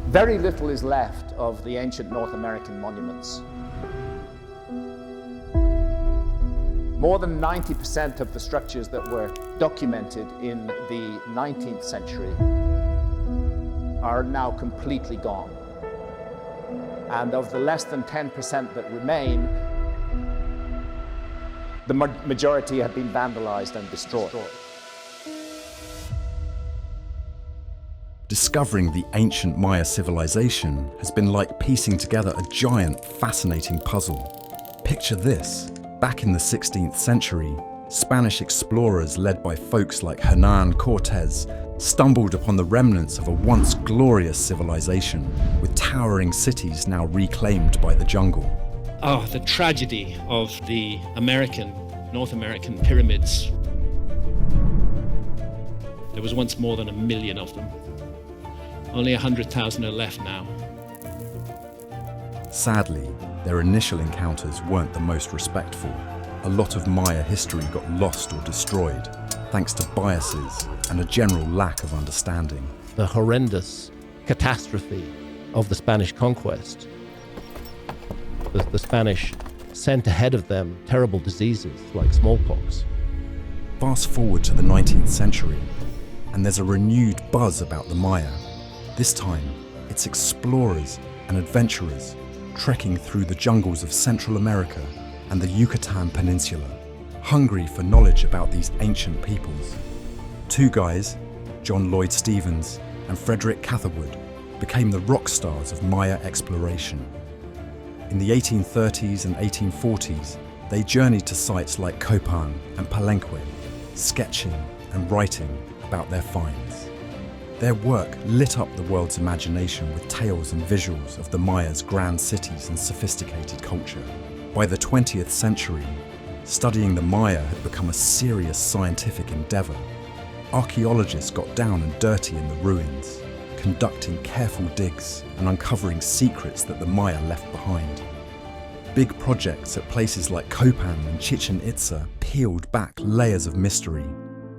Very little is left of the ancient North American monuments. More than 90% of the structures that were documented in the 19th century are now completely gone. And of the less than 10% that remain, the majority have been vandalized and destroyed. Discovering the ancient Maya civilization has been like piecing together a giant, fascinating puzzle. Picture this. Back in the 16th century, Spanish explorers led by folks like Hernan Cortes stumbled upon the remnants of a once glorious civilization, with towering cities now reclaimed by the jungle. Oh, the tragedy of the North American pyramids. There was once more than 1 million of them. Only 100,000 are left now. Sadly, their initial encounters weren't the most respectful. A lot of Maya history got lost or destroyed, thanks to biases and a general lack of understanding. The horrendous catastrophe of the Spanish conquest. The Spanish sent ahead of them terrible diseases like smallpox. Fast forward to the 19th century, and there's a renewed buzz about the Maya. This time, it's explorers and adventurers trekking through the jungles of Central America and the Yucatan Peninsula, hungry for knowledge about these ancient peoples. Two guys, John Lloyd Stephens and Frederick Catherwood, became the rock stars of Maya exploration. In the 1830s and 1840s, they journeyed to sites like Copan and Palenque, sketching and writing about their finds. Their work lit up the world's imagination with tales and visuals of the Maya's grand cities and sophisticated culture. By the 20th century, studying the Maya had become a serious scientific endeavor. Archaeologists got down and dirty in the ruins, conducting careful digs and uncovering secrets that the Maya left behind. Big projects at places like Copan and Chichen Itza peeled back layers of mystery,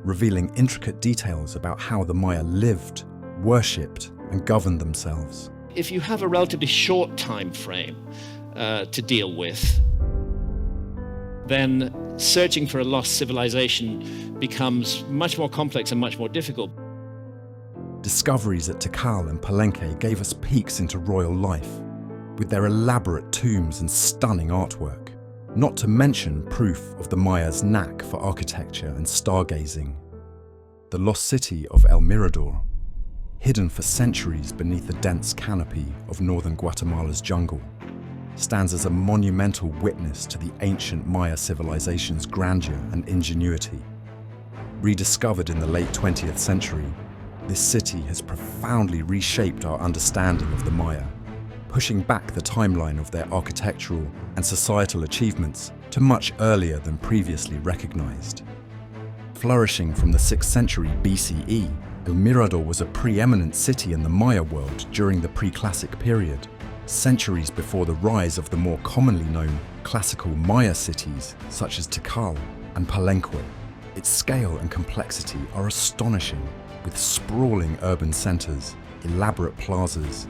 revealing intricate details about how the Maya lived, worshipped, and governed themselves. If you have a relatively short time frame to deal with, then searching for a lost civilization becomes much more complex and much more difficult. Discoveries at Tikal and Palenque gave us peeks into royal life, with their elaborate tombs and stunning artwork. Not to mention proof of the Maya's knack for architecture and stargazing. The lost city of El Mirador, hidden for centuries beneath the dense canopy of northern Guatemala's jungle, stands as a monumental witness to the ancient Maya civilization's grandeur and ingenuity. Rediscovered in the late 20th century, this city has profoundly reshaped our understanding of the Maya, pushing back the timeline of their architectural and societal achievements to much earlier than previously recognized. Flourishing from the 6th century BCE, El Mirador was a preeminent city in the Maya world during the pre-classic period, centuries before the rise of the more commonly known classical Maya cities such as Tikal and Palenque. Its scale and complexity are astonishing, with sprawling urban centers, elaborate plazas,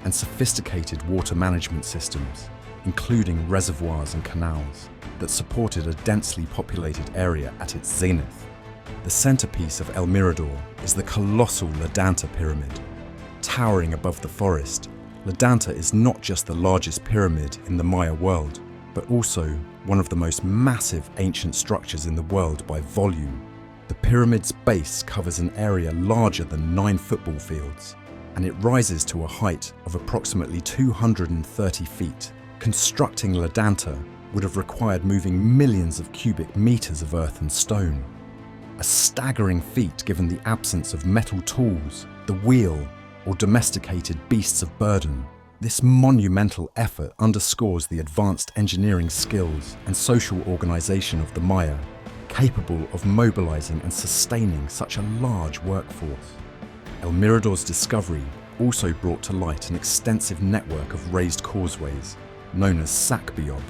and sophisticated water management systems, including reservoirs and canals, that supported a densely populated area at its zenith. The centerpiece of El Mirador is the colossal Ledanta pyramid. Towering above the forest, Ledanta is not just the largest pyramid in the Maya world, but also one of the most massive ancient structures in the world by volume. The pyramid's base covers an area larger than 9 football fields, and it rises to a height of approximately 230 feet. Constructing Ledanta would have required moving millions of cubic meters of earth and stone. A staggering feat given the absence of metal tools, the wheel, or domesticated beasts of burden. This monumental effort underscores the advanced engineering skills and social organization of the Maya, capable of mobilizing and sustaining such a large workforce. El Mirador's discovery also brought to light an extensive network of raised causeways, known as Sakbiob,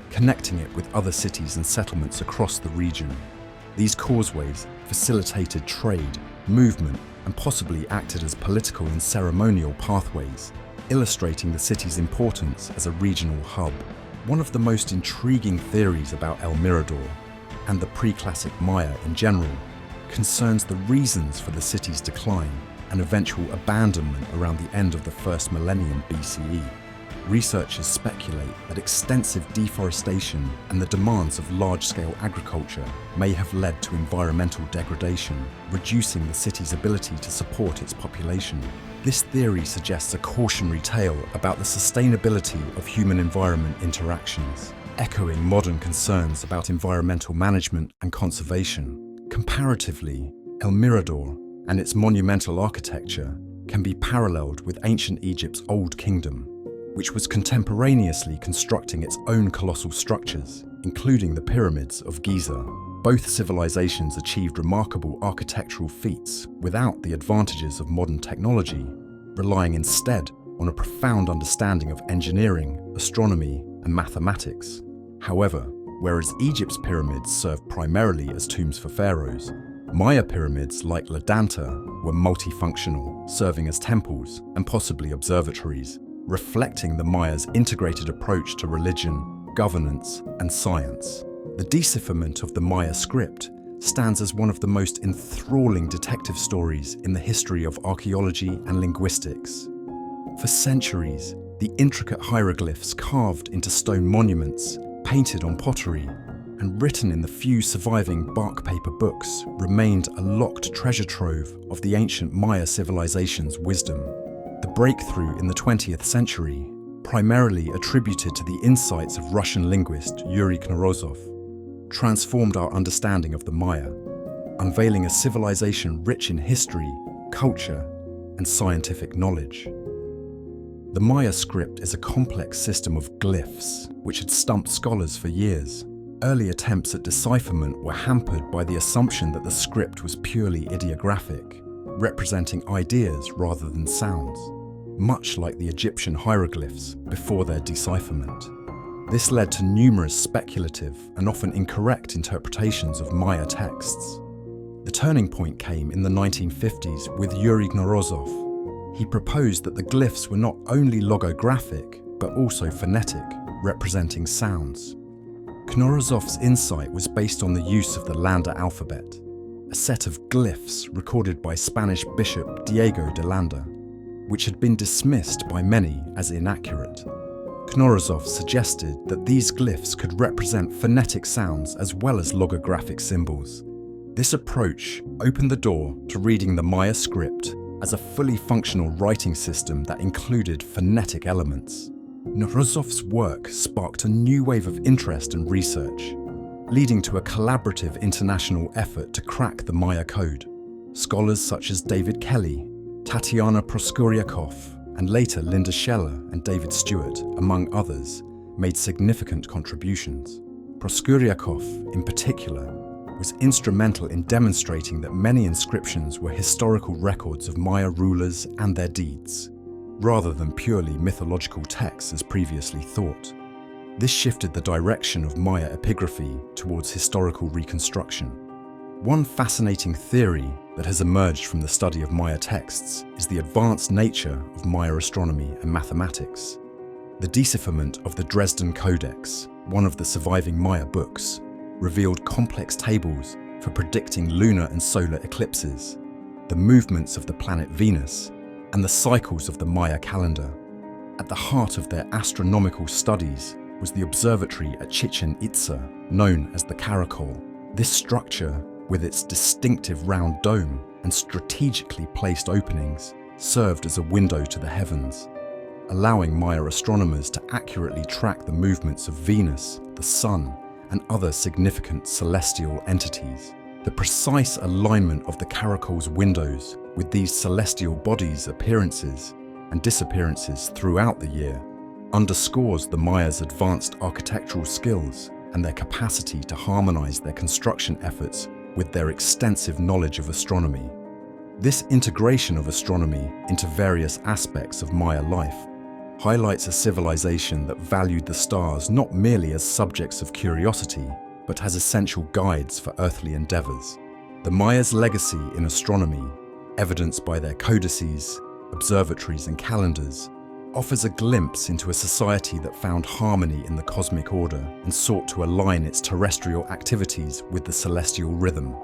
connecting it with other cities and settlements across the region. These causeways facilitated trade, movement, and possibly acted as political and ceremonial pathways, illustrating the city's importance as a regional hub. One of the most intriguing theories about El Mirador, and the pre-classic Maya in general, concerns the reasons for the city's decline and eventual abandonment around the end of the first millennium BCE. Researchers speculate that extensive deforestation and the demands of large-scale agriculture may have led to environmental degradation, reducing the city's ability to support its population. This theory suggests a cautionary tale about the sustainability of human-environment interactions, echoing modern concerns about environmental management and conservation. Comparatively, El Mirador and its monumental architecture can be paralleled with ancient Egypt's Old Kingdom, which was contemporaneously constructing its own colossal structures, including the pyramids of Giza. Both civilizations achieved remarkable architectural feats without the advantages of modern technology, relying instead on a profound understanding of engineering, astronomy, and mathematics. However, whereas Egypt's pyramids served primarily as tombs for pharaohs, Maya pyramids like Ladanta were multifunctional, serving as temples and possibly observatories, reflecting the Mayas' integrated approach to religion, governance, and science. The decipherment of the Maya script stands as one of the most enthralling detective stories in the history of archaeology and linguistics. For centuries, the intricate hieroglyphs carved into stone monuments, painted on pottery, and written in the few surviving bark paper books remained a locked treasure trove of the ancient Maya civilization's wisdom. The breakthrough in the 20th century, primarily attributed to the insights of Russian linguist Yuri Knorozov, transformed our understanding of the Maya, unveiling a civilization rich in history, culture, and scientific knowledge. The Maya script is a complex system of glyphs which had stumped scholars for years. Early attempts at decipherment were hampered by the assumption that the script was purely ideographic, representing ideas rather than sounds, much like the Egyptian hieroglyphs before their decipherment. This led to numerous speculative and often incorrect interpretations of Maya texts. The turning point came in the 1950s with Yuri Knorozov. He proposed that the glyphs were not only logographic, but also phonetic, representing sounds. Knorozov's insight was based on the use of the Landa alphabet, a set of glyphs recorded by Spanish Bishop Diego de Landa, which had been dismissed by many as inaccurate. Knorozov suggested that these glyphs could represent phonetic sounds as well as logographic symbols. This approach opened the door to reading the Maya script as a fully functional writing system that included phonetic elements. Knorozov's work sparked a new wave of interest and research, leading to a collaborative international effort to crack the Maya code. Scholars such as David Kelly, Tatiana Proskuriakov, and later Linda Scheller and David Stewart, among others, made significant contributions. Proskuriakov, in particular, was instrumental in demonstrating that many inscriptions were historical records of Maya rulers and their deeds, rather than purely mythological texts as previously thought. This shifted the direction of Maya epigraphy towards historical reconstruction. One fascinating theory that has emerged from the study of Maya texts is the advanced nature of Maya astronomy and mathematics. The decipherment of the Dresden Codex, one of the surviving Maya books, revealed complex tables for predicting lunar and solar eclipses, the movements of the planet Venus, and the cycles of the Maya calendar. At the heart of their astronomical studies was the observatory at Chichen Itza, known as the Caracol. This structure, with its distinctive round dome and strategically placed openings, served as a window to the heavens, allowing Maya astronomers to accurately track the movements of Venus, the Sun, and other significant celestial entities. The precise alignment of the Caracol's windows with these celestial bodies' appearances and disappearances throughout the year underscores the Mayas' advanced architectural skills and their capacity to harmonize their construction efforts with their extensive knowledge of astronomy. This integration of astronomy into various aspects of Maya life highlights a civilization that valued the stars not merely as subjects of curiosity, but as essential guides for earthly endeavors. The Mayas' legacy in astronomy evidenced by their codices, observatories and calendars, offers a glimpse into a society that found harmony in the cosmic order and sought to align its terrestrial activities with the celestial rhythm.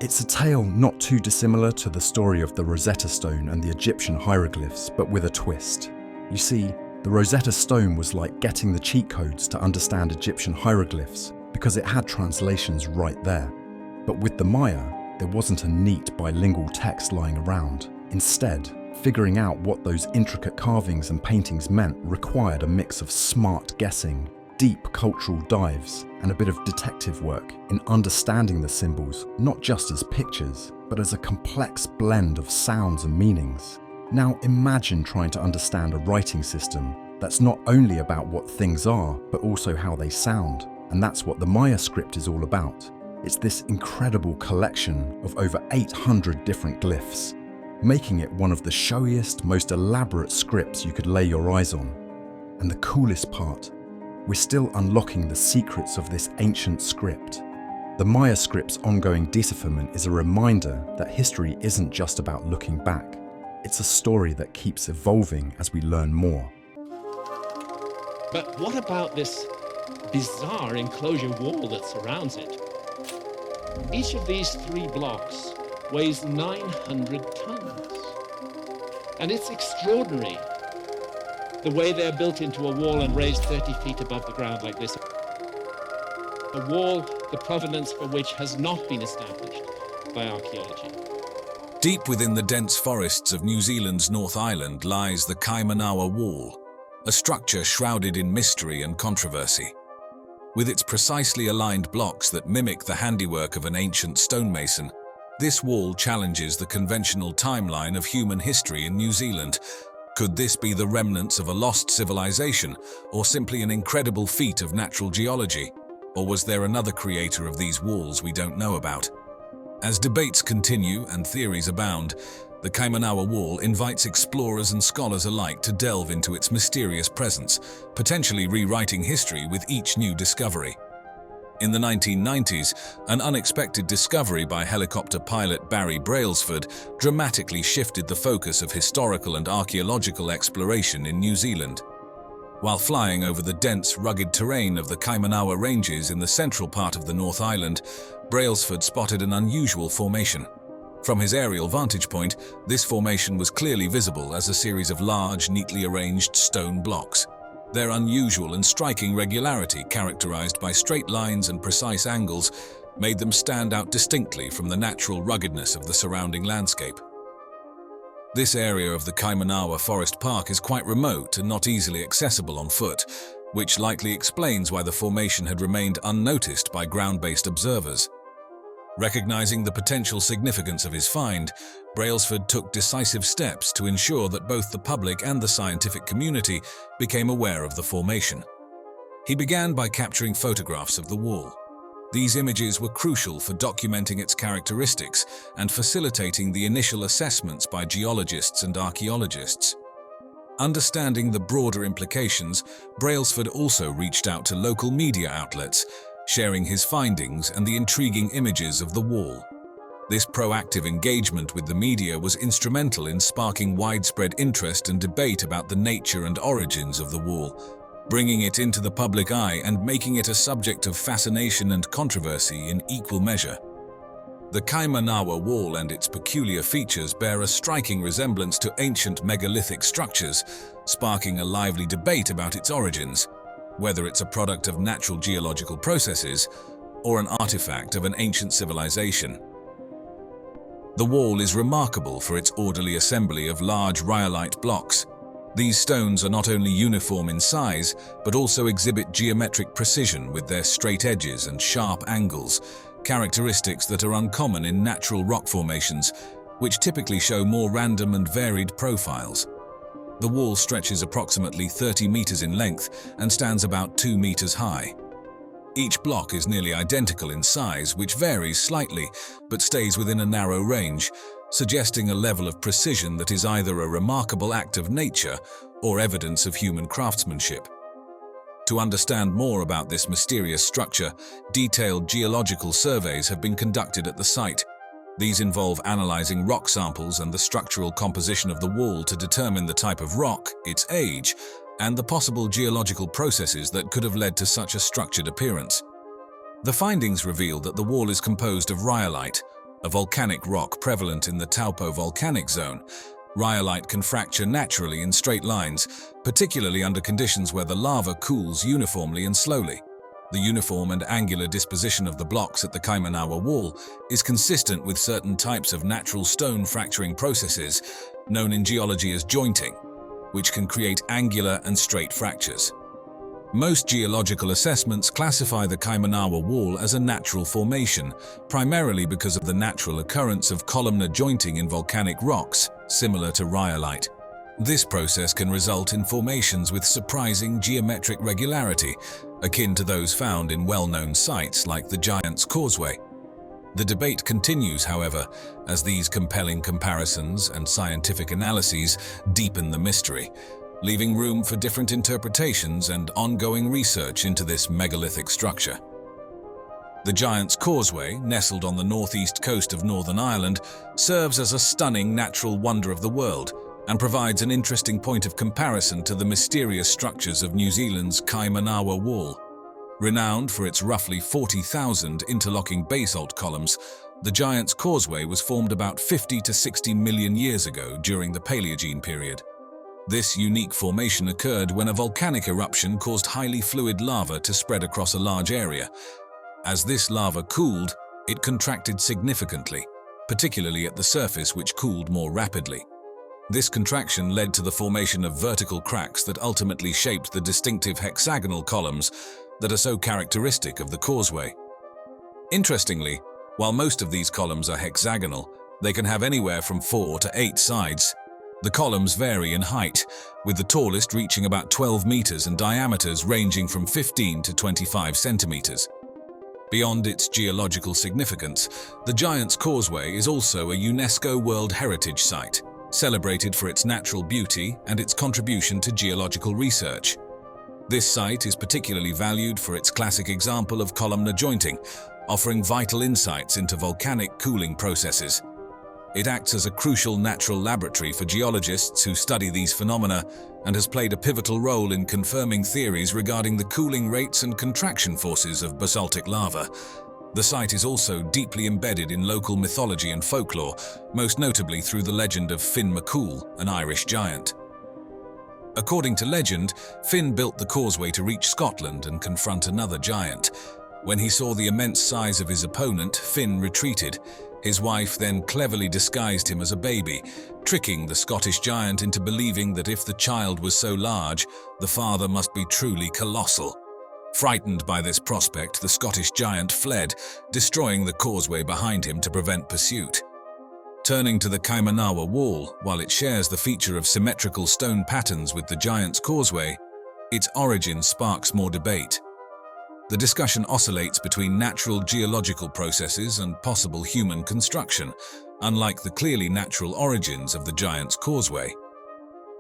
It's a tale not too dissimilar to the story of the Rosetta Stone and the Egyptian hieroglyphs, but with a twist. You see, the Rosetta Stone was like getting the cheat codes to understand Egyptian hieroglyphs because it had translations right there. But with the Maya, there wasn't a neat bilingual text lying around. Instead, figuring out what those intricate carvings and paintings meant required a mix of smart guessing, deep cultural dives, and a bit of detective work in understanding the symbols not just as pictures, but as a complex blend of sounds and meanings. Now imagine trying to understand a writing system that's not only about what things are, but also how they sound. And that's what the Maya script is all about. It's this incredible collection of over 800 different glyphs, making it one of the showiest, most elaborate scripts you could lay your eyes on. And the coolest part, we're still unlocking the secrets of this ancient script. The Maya script's ongoing decipherment is a reminder that history isn't just about looking back. It's a story that keeps evolving as we learn more. But what about this bizarre enclosure wall that surrounds it? Each of these 3 blocks weighs 900 tons. And it's extraordinary the way they're built into a wall and raised 30 feet above the ground like this. A wall, the provenance for which has not been established by archaeology. Deep within the dense forests of New Zealand's North Island lies the Kaimanawa Wall, a structure shrouded in mystery and controversy. With its precisely aligned blocks that mimic the handiwork of an ancient stonemason, this wall challenges the conventional timeline of human history in New Zealand. Could this be the remnants of a lost civilization, or simply an incredible feat of natural geology? Or was there another creator of these walls we don't know about? As debates continue and theories abound, the Kaimanawa Wall invites explorers and scholars alike to delve into its mysterious presence, potentially rewriting history with each new discovery. In the 1990s, an unexpected discovery by helicopter pilot Barry Brailsford dramatically shifted the focus of historical and archaeological exploration in New Zealand. While flying over the dense, rugged terrain of the Kaimanawa Ranges in the central part of the North Island, Brailsford spotted an unusual formation. From his aerial vantage point, this formation was clearly visible as a series of large, neatly arranged stone blocks. Their unusual and striking regularity, characterized by straight lines and precise angles, made them stand out distinctly from the natural ruggedness of the surrounding landscape. This area of the Kaimanawa Forest Park is quite remote and not easily accessible on foot, which likely explains why the formation had remained unnoticed by ground-based observers. Recognizing the potential significance of his find, Brailsford took decisive steps to ensure that both the public and the scientific community became aware of the formation. He began by capturing photographs of the wall. These images were crucial for documenting its characteristics and facilitating the initial assessments by geologists and archaeologists. Understanding the broader implications, Brailsford also reached out to local media outlets, sharing his findings and the intriguing images of the wall. This proactive engagement with the media was instrumental in sparking widespread interest and debate about the nature and origins of the wall, bringing it into the public eye and making it a subject of fascination and controversy in equal measure. The Kaimanawa Wall and its peculiar features bear a striking resemblance to ancient megalithic structures, sparking a lively debate about its origins, whether it's a product of natural geological processes or an artifact of an ancient civilization. The wall is remarkable for its orderly assembly of large rhyolite blocks. These stones are not only uniform in size, but also exhibit geometric precision with their straight edges and sharp angles, characteristics that are uncommon in natural rock formations, which typically show more random and varied profiles. The wall stretches approximately 30 meters in length and stands about 2 meters high. Each block is nearly identical in size, which varies slightly, but stays within a narrow range, suggesting a level of precision that is either a remarkable act of nature or evidence of human craftsmanship. To understand more about this mysterious structure, detailed geological surveys have been conducted at the site. These involve analyzing rock samples and the structural composition of the wall to determine the type of rock, its age, and the possible geological processes that could have led to such a structured appearance. The findings reveal that the wall is composed of rhyolite, a volcanic rock prevalent in the Taupo volcanic zone. Rhyolite can fracture naturally in straight lines, particularly under conditions where the lava cools uniformly and slowly. The uniform and angular disposition of the blocks at the Kaimanawa wall is consistent with certain types of natural stone fracturing processes, known in geology as jointing, which can create angular and straight fractures. Most geological assessments classify the Kaimanawa wall as a natural formation, primarily because of the natural occurrence of columnar jointing in volcanic rocks, similar to rhyolite. This process can result in formations with surprising geometric regularity, akin to those found in well-known sites like the Giant's Causeway. The debate continues, however, as these compelling comparisons and scientific analyses deepen the mystery, leaving room for different interpretations and ongoing research into this megalithic structure. The Giant's Causeway, nestled on the northeast coast of Northern Ireland, serves as a stunning natural wonder of the world and provides an interesting point of comparison to the mysterious structures of New Zealand's Kaimanawa Wall. Renowned for its roughly 40,000 interlocking basalt columns, the Giant's Causeway was formed about 50 to 60 million years ago during the Paleogene period. This unique formation occurred when a volcanic eruption caused highly fluid lava to spread across a large area. As this lava cooled, it contracted significantly, particularly at the surface, which cooled more rapidly. This contraction led to the formation of vertical cracks that ultimately shaped the distinctive hexagonal columns that are so characteristic of the causeway. Interestingly, while most of these columns are hexagonal, they can have anywhere from 4 to 8 sides. The columns vary in height, with the tallest reaching about 12 meters and diameters ranging from 15 to 25 centimeters. Beyond its geological significance, the Giant's Causeway is also a UNESCO World Heritage Site, celebrated for its natural beauty and its contribution to geological research. This site is particularly valued for its classic example of columnar jointing, offering vital insights into volcanic cooling processes. It acts as a crucial natural laboratory for geologists who study these phenomena and has played a pivotal role in confirming theories regarding the cooling rates and contraction forces of basaltic lava. The site is also deeply embedded in local mythology and folklore, most notably through the legend of Finn McCool, an Irish giant. According to legend, Finn built the causeway to reach Scotland and confront another giant. When he saw the immense size of his opponent, Finn retreated. His wife then cleverly disguised him as a baby, tricking the Scottish giant into believing that if the child was so large, the father must be truly colossal. Frightened by this prospect, the Scottish giant fled, destroying the causeway behind him to prevent pursuit. Turning to the Kaimanawa Wall, while it shares the feature of symmetrical stone patterns with the Giant's Causeway, its origin sparks more debate. The discussion oscillates between natural geological processes and possible human construction, unlike the clearly natural origins of the Giant's Causeway.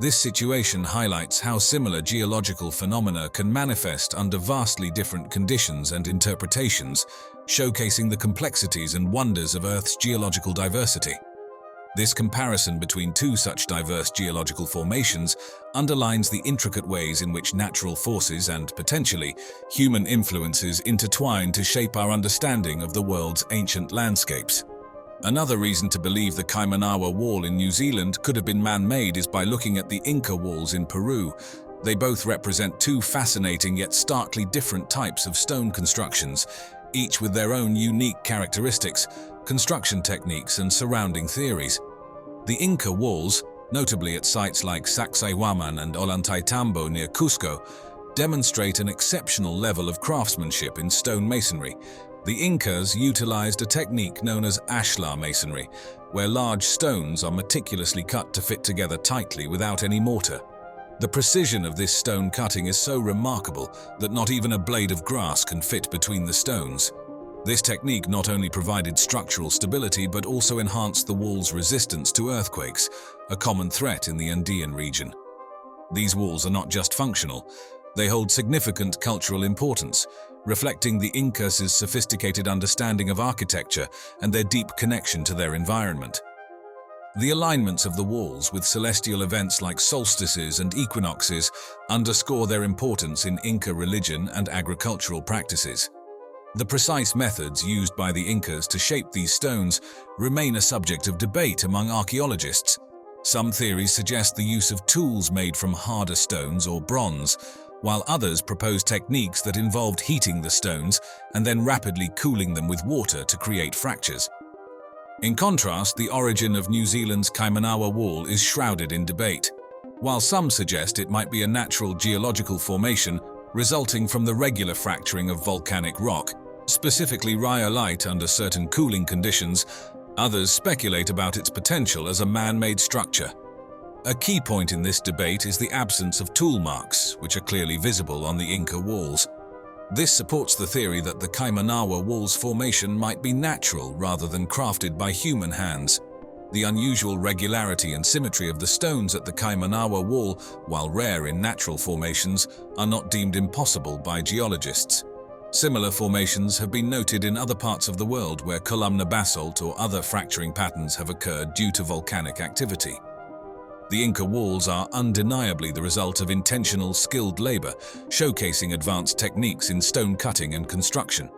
This situation highlights how similar geological phenomena can manifest under vastly different conditions and interpretations, showcasing the complexities and wonders of Earth's geological diversity. This comparison between two such diverse geological formations underlines the intricate ways in which natural forces and, potentially, human influences intertwine to shape our understanding of the world's ancient landscapes. Another reason to believe the Kaimanawa Wall in New Zealand could have been man-made is by looking at the Inca walls in Peru. They both represent two fascinating yet starkly different types of stone constructions, each with their own unique characteristics, construction techniques, and surrounding theories. The Inca walls, notably at sites like Sacsayhuaman and Ollantaytambo near Cusco, demonstrate an exceptional level of craftsmanship in stone masonry. The Incas utilized a technique known as ashlar masonry, where large stones are meticulously cut to fit together tightly without any mortar. The precision of this stone cutting is so remarkable that not even a blade of grass can fit between the stones. This technique not only provided structural stability but also enhanced the wall's resistance to earthquakes, a common threat in the Andean region. These walls are not just functional, they hold significant cultural importance, reflecting the Incas' sophisticated understanding of architecture and their deep connection to their environment. The alignments of the walls with celestial events like solstices and equinoxes underscore their importance in Inca religion and agricultural practices. The precise methods used by the Incas to shape these stones remain a subject of debate among archaeologists. Some theories suggest the use of tools made from harder stones or bronze, while others propose techniques that involved heating the stones and then rapidly cooling them with water to create fractures. In contrast, the origin of New Zealand's Kaimanawa Wall is shrouded in debate. While some suggest it might be a natural geological formation resulting from the regular fracturing of volcanic rock, specifically rhyolite under certain cooling conditions, others speculate about its potential as a man-made structure. A key point in this debate is the absence of tool marks, which are clearly visible on the Inca walls. This supports the theory that the Kaimanawa Wall's formation might be natural rather than crafted by human hands. The unusual regularity and symmetry of the stones at the Kaimanawa Wall, while rare in natural formations, are not deemed impossible by geologists. Similar formations have been noted in other parts of the world where columnar basalt or other fracturing patterns have occurred due to volcanic activity. The Inca walls are undeniably the result of intentional, skilled labor, showcasing advanced techniques in stone cutting and construction.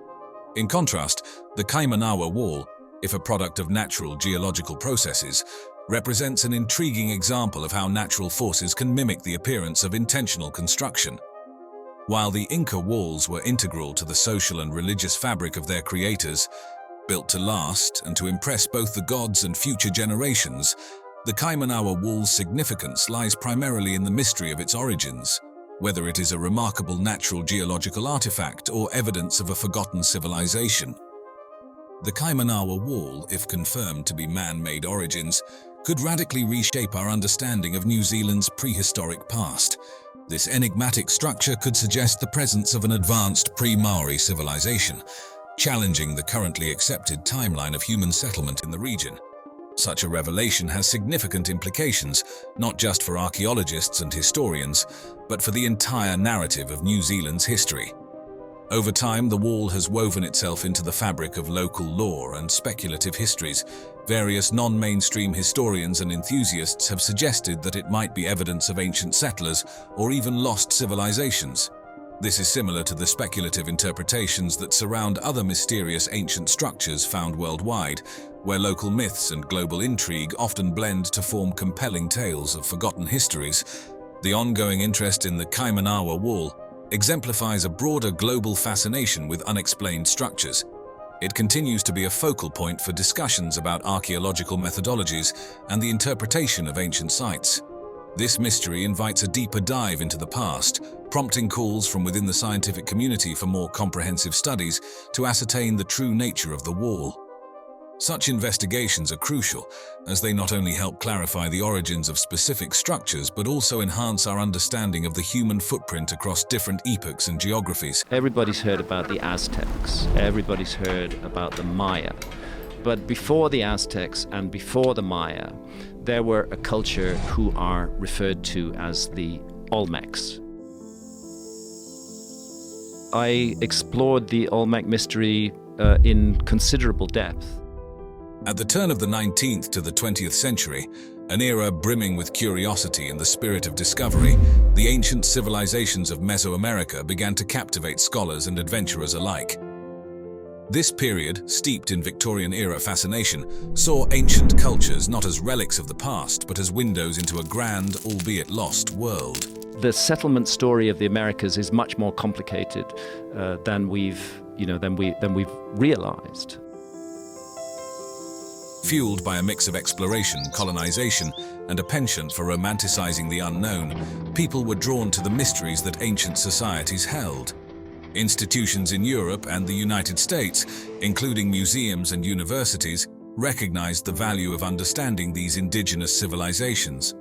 In contrast, the Kaimanawa Wall, if a product of natural geological processes, represents an intriguing example of how natural forces can mimic the appearance of intentional construction. While the Inca walls were integral to the social and religious fabric of their creators, built to last and to impress both the gods and future generations, the Kaimanawa Wall's significance lies primarily in the mystery of its origins, whether it is a remarkable natural geological artifact or evidence of a forgotten civilization. The Kaimanawa Wall, if confirmed to be man-made origins, could radically reshape our understanding of New Zealand's prehistoric past. This enigmatic structure could suggest the presence of an advanced pre-Maori civilization, challenging the currently accepted timeline of human settlement in the region. Such a revelation has significant implications, not just for archaeologists and historians, but for the entire narrative of New Zealand's history. Over time, the wall has woven itself into the fabric of local lore and speculative histories. Various non-mainstream historians and enthusiasts have suggested that it might be evidence of ancient settlers or even lost civilizations. This is similar to the speculative interpretations that surround other mysterious ancient structures found worldwide, where local myths and global intrigue often blend to form compelling tales of forgotten histories. The ongoing interest in the Kaimanawa Wall exemplifies a broader global fascination with unexplained structures. It continues to be a focal point for discussions about archaeological methodologies and the interpretation of ancient sites. This mystery invites a deeper dive into the past, prompting calls from within the scientific community for more comprehensive studies to ascertain the true nature of the wall. Such investigations are crucial, as they not only help clarify the origins of specific structures, but also enhance our understanding of the human footprint across different epochs and geographies. Everybody's heard about the Aztecs. Everybody's heard about the Maya. But before the Aztecs and before the Maya, there were a culture who are referred to as the Olmecs. I explored the Olmec mystery in considerable depth. At the turn of the 19th to the 20th century, an era brimming with curiosity and the spirit of discovery, the ancient civilizations of Mesoamerica began to captivate scholars and adventurers alike. This period, steeped in Victorian-era fascination, saw ancient cultures not as relics of the past, but as windows into a grand, albeit lost, world. The settlement story of the Americas is much more complicated than we've realized. Fueled by a mix of exploration, colonization, and a penchant for romanticizing the unknown, people were drawn to the mysteries that ancient societies held. Institutions in Europe and the United States, including museums and universities, recognized the value of understanding these indigenous civilizations.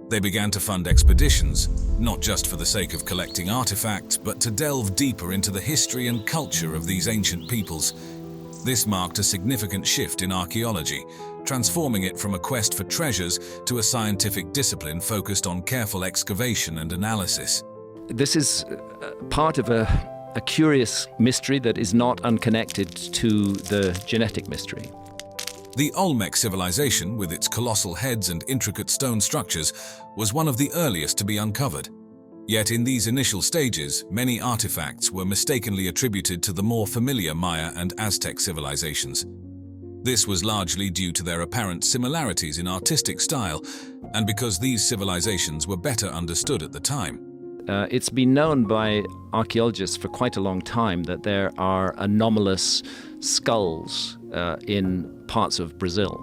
They began to fund expeditions, not just for the sake of collecting artifacts, but to delve deeper into the history and culture of these ancient peoples. This marked a significant shift in archaeology, transforming it from a quest for treasures to a scientific discipline focused on careful excavation and analysis. This is part of a a curious mystery that is not unconnected to the genetic mystery. The Olmec civilization, with its colossal heads and intricate stone structures, was one of the earliest to be uncovered. Yet in these initial stages, many artifacts were mistakenly attributed to the more familiar Maya and Aztec civilizations. This was largely due to their apparent similarities in artistic style, and because these civilizations were better understood at the time. It's been known by archaeologists for quite a long time that there are anomalous skulls in parts of Brazil.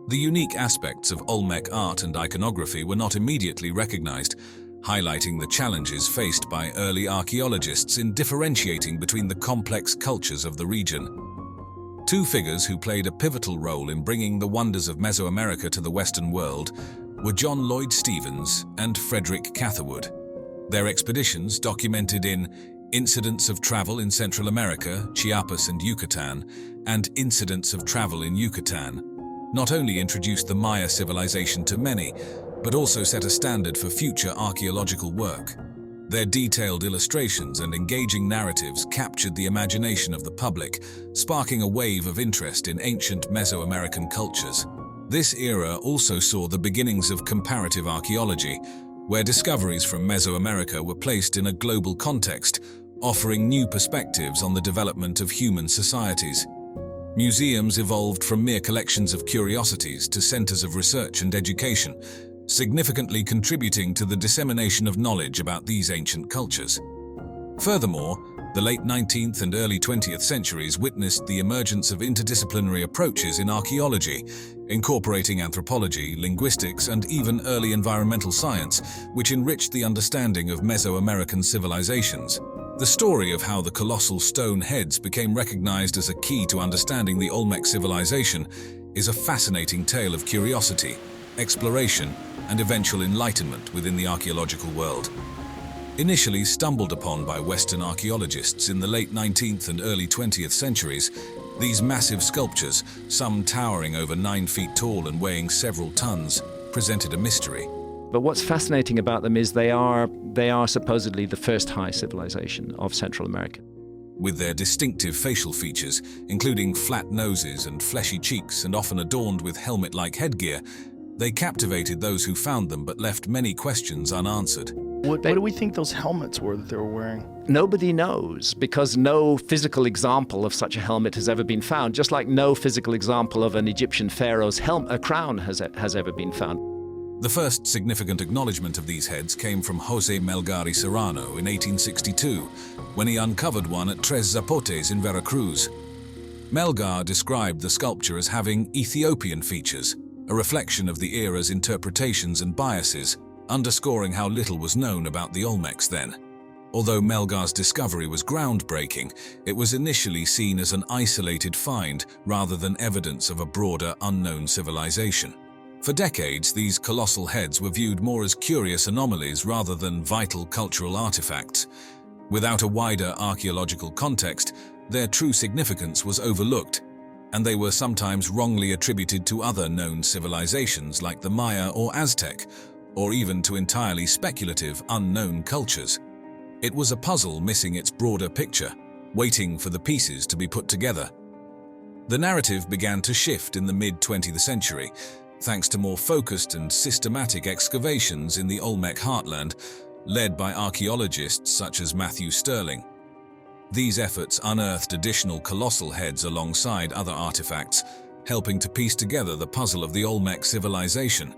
The unique aspects of Olmec art and iconography were not immediately recognized, highlighting the challenges faced by early archaeologists in differentiating between the complex cultures of the region. Two figures who played a pivotal role in bringing the wonders of Mesoamerica to the Western world were John Lloyd Stephens and Frederick Catherwood. Their expeditions, documented in Incidents of Travel in Central America, Chiapas and Yucatan, and Incidents of Travel in Yucatan, not only introduced the Maya civilization to many, but also set a standard for future archaeological work. Their detailed illustrations and engaging narratives captured the imagination of the public, sparking a wave of interest in ancient Mesoamerican cultures. This era also saw the beginnings of comparative archaeology, where discoveries from Mesoamerica were placed in a global context, offering new perspectives on the development of human societies. Museums evolved from mere collections of curiosities to centers of research and education, significantly contributing to the dissemination of knowledge about these ancient cultures. Furthermore, the late 19th and early 20th centuries witnessed the emergence of interdisciplinary approaches in archaeology, incorporating anthropology, linguistics, and even early environmental science, which enriched the understanding of Mesoamerican civilizations. The story of how the colossal stone heads became recognized as a key to understanding the Olmec civilization is a fascinating tale of curiosity, exploration, and eventual enlightenment within the archaeological world. Initially stumbled upon by Western archaeologists in the late 19th and early 20th centuries, these massive sculptures, some towering over 9 feet tall and weighing several tons, presented a mystery. But what's fascinating about them is they are supposedly the first high civilization of Central America. With their distinctive facial features, including flat noses and fleshy cheeks and often adorned with helmet-like headgear, they captivated those who found them but left many questions unanswered. What do we think those helmets were that they were wearing? Nobody knows, because no physical example of such a helmet has ever been found, just like no physical example of an Egyptian pharaoh's crown has ever been found. The first significant acknowledgement of these heads came from José Melgar Serrano in 1862, when he uncovered one at Tres Zapotes in Veracruz. Melgar described the sculpture as having Ethiopian features, a reflection of the era's interpretations and biases, underscoring how little was known about the Olmecs then. Although Melgar's discovery was groundbreaking, it was initially seen as an isolated find rather than evidence of a broader, unknown civilization. For decades, these colossal heads were viewed more as curious anomalies rather than vital cultural artifacts. Without a wider archaeological context, their true significance was overlooked, and they were sometimes wrongly attributed to other known civilizations like the Maya or Aztec, or even to entirely speculative, unknown cultures. It was a puzzle missing its broader picture, waiting for the pieces to be put together. The narrative began to shift in the mid-20th century, thanks to more focused and systematic excavations in the Olmec heartland, led by archaeologists such as Matthew Stirling. These efforts unearthed additional colossal heads alongside other artifacts, helping to piece together the puzzle of the Olmec civilization.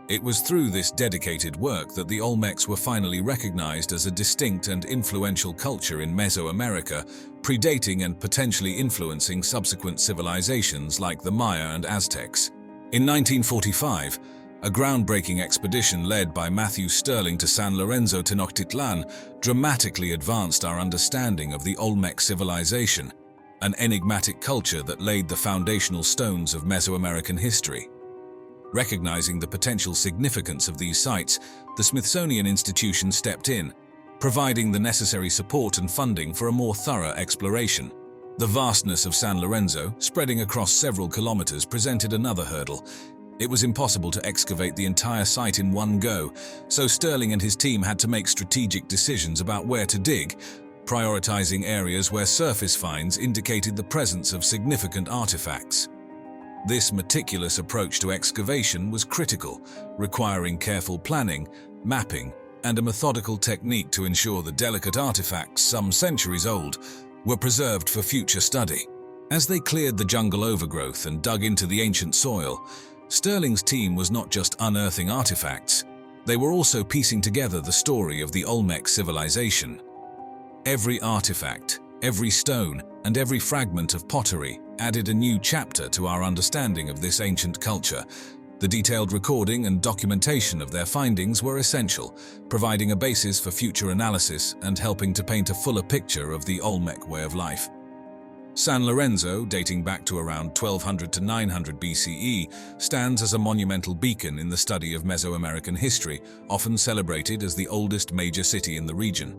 It was through this dedicated work that the Olmecs were finally recognized as a distinct and influential culture in Mesoamerica, predating and potentially influencing subsequent civilizations like the Maya and Aztecs. In 1945, a groundbreaking expedition led by Matthew Stirling to San Lorenzo Tenochtitlan dramatically advanced our understanding of the Olmec civilization, an enigmatic culture that laid the foundational stones of Mesoamerican history. Recognizing the potential significance of these sites, the Smithsonian Institution stepped in, providing the necessary support and funding for a more thorough exploration. The vastness of San Lorenzo, spreading across several kilometers, presented another hurdle. It was impossible to excavate the entire site in one go, so Stirling and his team had to make strategic decisions about where to dig, prioritizing areas where surface finds indicated the presence of significant artifacts. This meticulous approach to excavation was critical, requiring careful planning, mapping, and a methodical technique to ensure the delicate artifacts, some centuries old, were preserved for future study. As they cleared the jungle overgrowth and dug into the ancient soil, Sterling's team was not just unearthing artifacts, they were also piecing together the story of the Olmec civilization. Every artifact, every stone, and every fragment of pottery added a new chapter to our understanding of this ancient culture. The detailed recording and documentation of their findings were essential, providing a basis for future analysis and helping to paint a fuller picture of the Olmec way of life. San Lorenzo, dating back to around 1200 to 900 BCE, stands as a monumental beacon in the study of Mesoamerican history, often celebrated as the oldest major city in the region.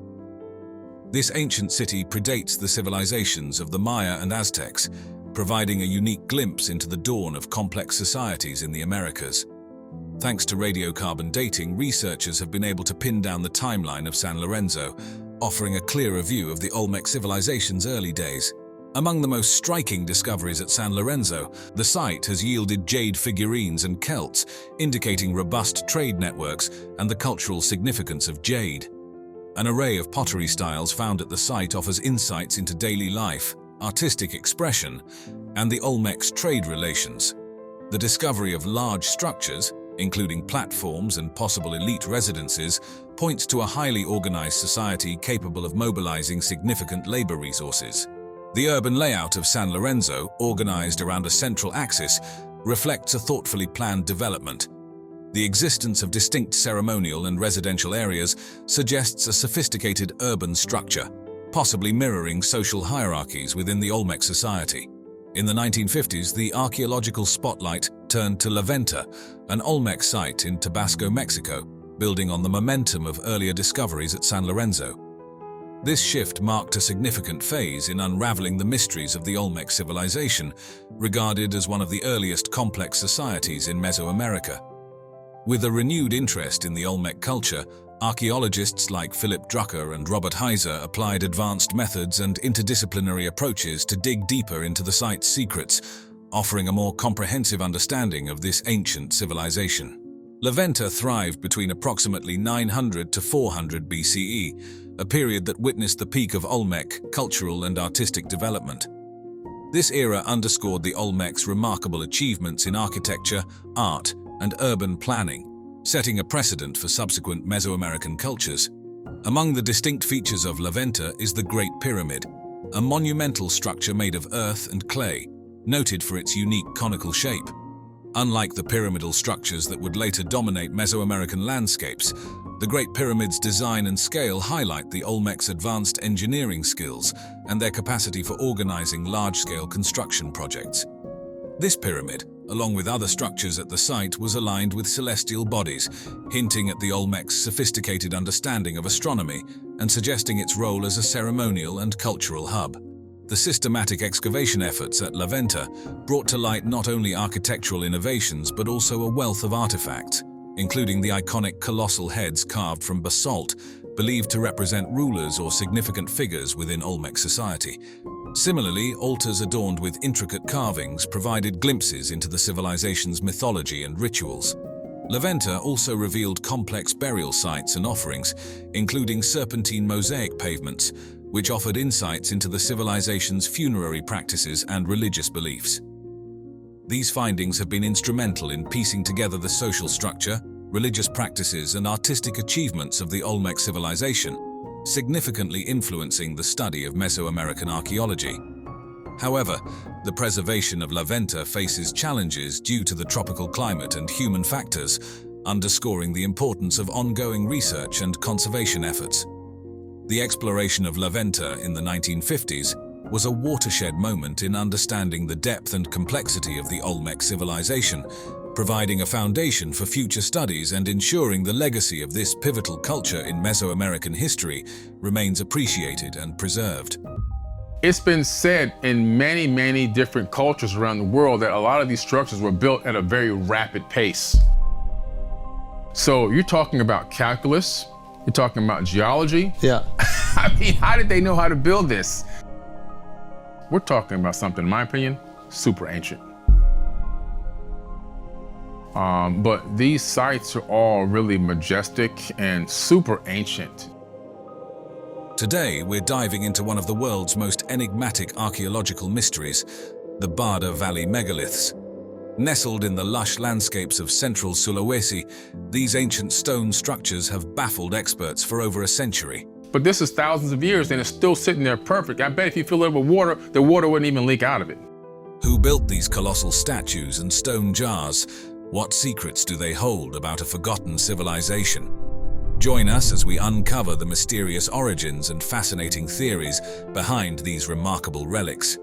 This ancient city predates the civilizations of the Maya and Aztecs, providing a unique glimpse into the dawn of complex societies in the Americas. Thanks to radiocarbon dating, researchers have been able to pin down the timeline of San Lorenzo, offering a clearer view of the Olmec civilization's early days. Among the most striking discoveries at San Lorenzo, the site has yielded jade figurines and celts, indicating robust trade networks and the cultural significance of jade. An array of pottery styles found at the site offers insights into daily life, artistic expression, and the Olmec's trade relations. The discovery of large structures, including platforms and possible elite residences, points to a highly organized society capable of mobilizing significant labor resources. The urban layout of San Lorenzo, organized around a central axis, reflects a thoughtfully planned development. The existence of distinct ceremonial and residential areas suggests a sophisticated urban structure, possibly mirroring social hierarchies within the Olmec society. In the 1950s, the archaeological spotlight turned to Venta, an Olmec site in Tabasco, Mexico, building on the momentum of earlier discoveries at San Lorenzo. This shift marked a significant phase in unraveling the mysteries of the Olmec civilization, regarded as one of the earliest complex societies in Mesoamerica. With a renewed interest in the Olmec culture, archaeologists like Philip Drucker and Robert Heiser applied advanced methods and interdisciplinary approaches to dig deeper into the site's secrets, offering a more comprehensive understanding of this ancient civilization. Venta thrived between approximately 900 to 400 BCE, a period that witnessed the peak of Olmec cultural and artistic development. This era underscored the Olmecs' remarkable achievements in architecture, art, and urban planning, setting a precedent for subsequent Mesoamerican cultures. Among the distinct features of Venta is the Great Pyramid, a monumental structure made of earth and clay, noted for its unique conical shape. Unlike the pyramidal structures that would later dominate Mesoamerican landscapes, the Great Pyramid's design and scale highlight the Olmecs' advanced engineering skills and their capacity for organizing large-scale construction projects. This pyramid, along with other structures at the site, was aligned with celestial bodies, hinting at the Olmecs' sophisticated understanding of astronomy and suggesting its role as a ceremonial and cultural hub. The systematic excavation efforts at Venta brought to light not only architectural innovations but also a wealth of artifacts, including the iconic colossal heads carved from basalt, believed to represent rulers or significant figures within Olmec society. Similarly, altars adorned with intricate carvings provided glimpses into the civilization's mythology and rituals. Venta also revealed complex burial sites and offerings, including serpentine mosaic pavements, which offered insights into the civilization's funerary practices and religious beliefs. These findings have been instrumental in piecing together the social structure, religious practices, and artistic achievements of the Olmec civilization, significantly influencing the study of Mesoamerican archaeology. However, the preservation of Venta faces challenges due to the tropical climate and human factors, underscoring the importance of ongoing research and conservation efforts. The exploration of Venta in the 1950s was a watershed moment in understanding the depth and complexity of the Olmec civilization, providing a foundation for future studies and ensuring the legacy of this pivotal culture in Mesoamerican history remains appreciated and preserved. It's been said in many, many different cultures around the world that a lot of these structures were built at a very rapid pace. So you're talking about calculus, you're talking about geology. Yeah. I mean, how did they know how to build this? We're talking about something, in my opinion, super ancient. But these sites are all really majestic and super ancient. Today, we're diving into one of the world's most enigmatic archaeological mysteries, the Bada Valley megaliths. Nestled in the lush landscapes of central Sulawesi, these ancient stone structures have baffled experts for over a century. But this is thousands of years and it's still sitting there perfect. I bet if you fill it with water, the water wouldn't even leak out of it. Who built these colossal statues and stone jars? What secrets do they hold about a forgotten civilization? Join us as we uncover the mysterious origins and fascinating theories behind these remarkable relics.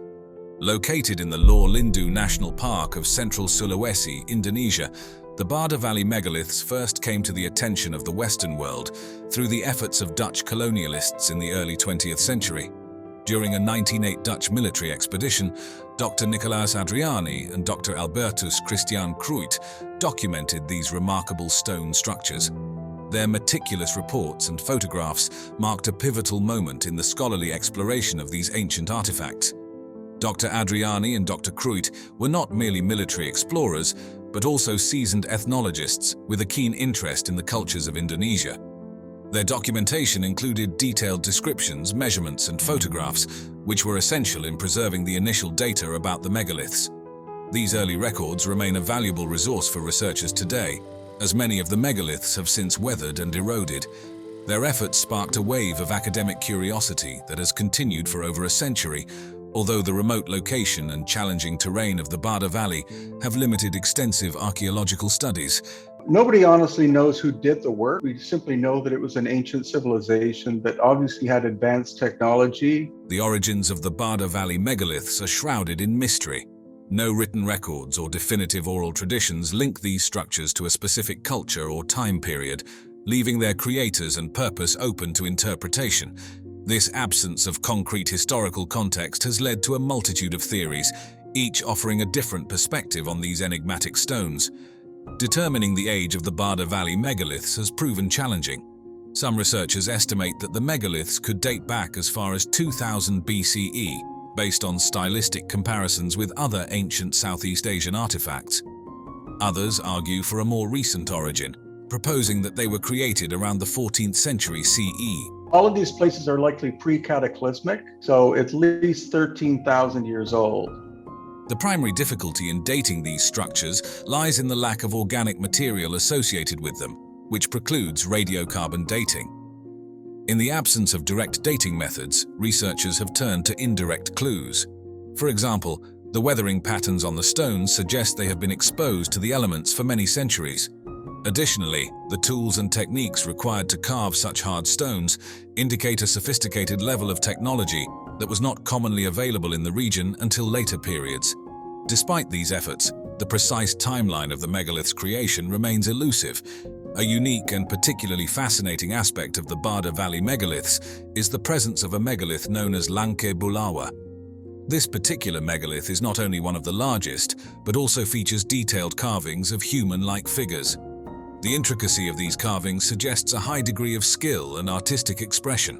Located in the Lor Lindu National Park of central Sulawesi, Indonesia, the Bada Valley megaliths first came to the attention of the Western world through the efforts of Dutch colonialists in the early 20th century. During a 1908 Dutch military expedition, Dr. Nicolaas Adriani and Dr. Albertus Christian Cruyt documented these remarkable stone structures. Their meticulous reports and photographs marked a pivotal moment in the scholarly exploration of these ancient artifacts. Dr. Adriani and Dr. Cruyt were not merely military explorers, but also seasoned ethnologists with a keen interest in the cultures of Indonesia. Their documentation included detailed descriptions, measurements, and photographs, which were essential in preserving the initial data about the megaliths. These early records remain a valuable resource for researchers today, as many of the megaliths have since weathered and eroded. Their efforts sparked a wave of academic curiosity that has continued for over a century, although the remote location and challenging terrain of the Bada Valley have limited extensive archaeological studies. Nobody honestly knows who did the work. We simply know that it was an ancient civilization that obviously had advanced technology. The origins of the Bada Valley megaliths are shrouded in mystery. No written records or definitive oral traditions link these structures to a specific culture or time period, leaving their creators and purpose open to interpretation. This absence of concrete historical context has led to a multitude of theories, each offering a different perspective on these enigmatic stones. Determining the age of the Bada Valley megaliths has proven challenging. Some researchers estimate that the megaliths could date back as far as 2000 BCE, based on stylistic comparisons with other ancient Southeast Asian artifacts. Others argue for a more recent origin, proposing that they were created around the 14th century CE. All of these places are likely pre-cataclysmic, so at least 13,000 years old. The primary difficulty in dating these structures lies in the lack of organic material associated with them, which precludes radiocarbon dating. In the absence of direct dating methods, researchers have turned to indirect clues. For example, the weathering patterns on the stones suggest they have been exposed to the elements for many centuries. Additionally, the tools and techniques required to carve such hard stones indicate a sophisticated level of technology that was not commonly available in the region until later periods. Despite these efforts, the precise timeline of the megalith's creation remains elusive. A unique and particularly fascinating aspect of the Bada Valley megaliths is the presence of a megalith known as Lanka Bulawa. This particular megalith is not only one of the largest, but also features detailed carvings of human-like figures. The intricacy of these carvings suggests a high degree of skill and artistic expression.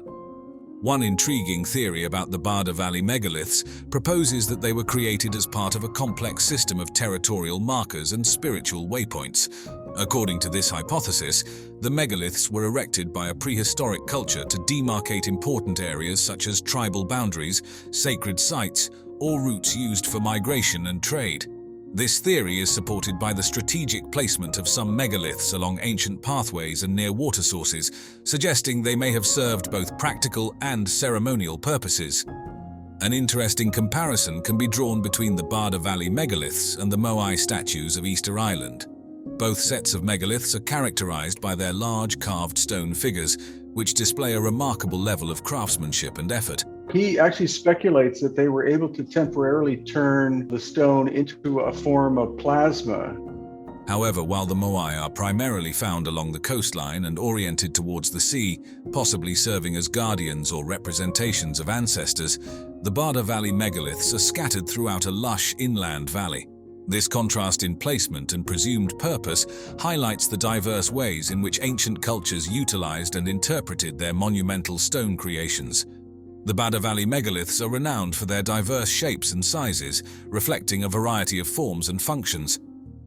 One intriguing theory about the Bada Valley megaliths proposes that they were created as part of a complex system of territorial markers and spiritual waypoints. According to this hypothesis, the megaliths were erected by a prehistoric culture to demarcate important areas such as tribal boundaries, sacred sites, or routes used for migration and trade. This theory is supported by the strategic placement of some megaliths along ancient pathways and near water sources, suggesting they may have served both practical and ceremonial purposes. An interesting comparison can be drawn between the Bada Valley megaliths and the Moai statues of Easter Island. Both sets of megaliths are characterized by their large carved stone figures, which display a remarkable level of craftsmanship and effort. He actually speculates that they were able to temporarily turn the stone into a form of plasma. However, while the Moai are primarily found along the coastline and oriented towards the sea, possibly serving as guardians or representations of ancestors, the Bada Valley megaliths are scattered throughout a lush inland valley. This contrast in placement and presumed purpose highlights the diverse ways in which ancient cultures utilized and interpreted their monumental stone creations. The Bada Valley megaliths are renowned for their diverse shapes and sizes, reflecting a variety of forms and functions.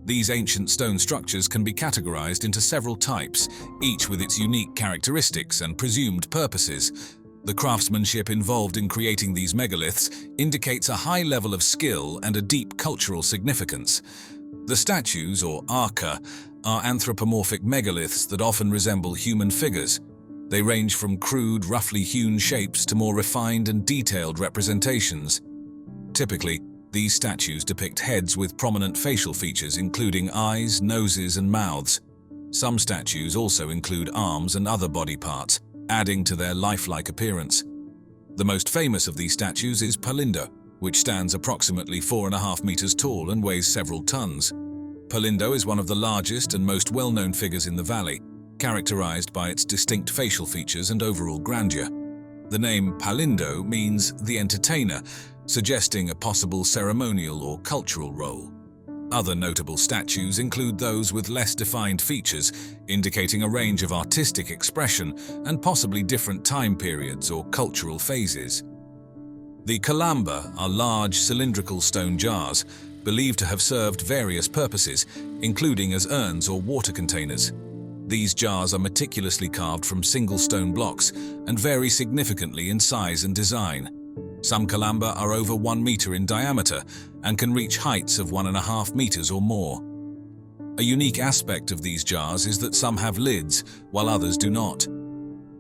These ancient stone structures can be categorized into several types, each with its unique characteristics and presumed purposes. The craftsmanship involved in creating these megaliths indicates a high level of skill and a deep cultural significance. The statues, or arca, are anthropomorphic megaliths that often resemble human figures. They range from crude, roughly hewn shapes to more refined and detailed representations. Typically, these statues depict heads with prominent facial features including eyes, noses, and mouths. Some statues also include arms and other body parts, adding to their lifelike appearance. The most famous of these statues is Palindo, which stands approximately 4.5 meters tall and weighs several tons. Palindo is one of the largest and most well-known figures in the valley, characterized by its distinct facial features and overall grandeur. The name Palindo means the entertainer, suggesting a possible ceremonial or cultural role. Other notable statues include those with less defined features, indicating a range of artistic expression and possibly different time periods or cultural phases. The kalamba are large cylindrical stone jars, believed to have served various purposes, including as urns or water containers. These jars are meticulously carved from single stone blocks and vary significantly in size and design. Some kalamba are over 1 meter in diameter and can reach heights of 1.5 meters or more. A unique aspect of these jars is that some have lids, while others do not.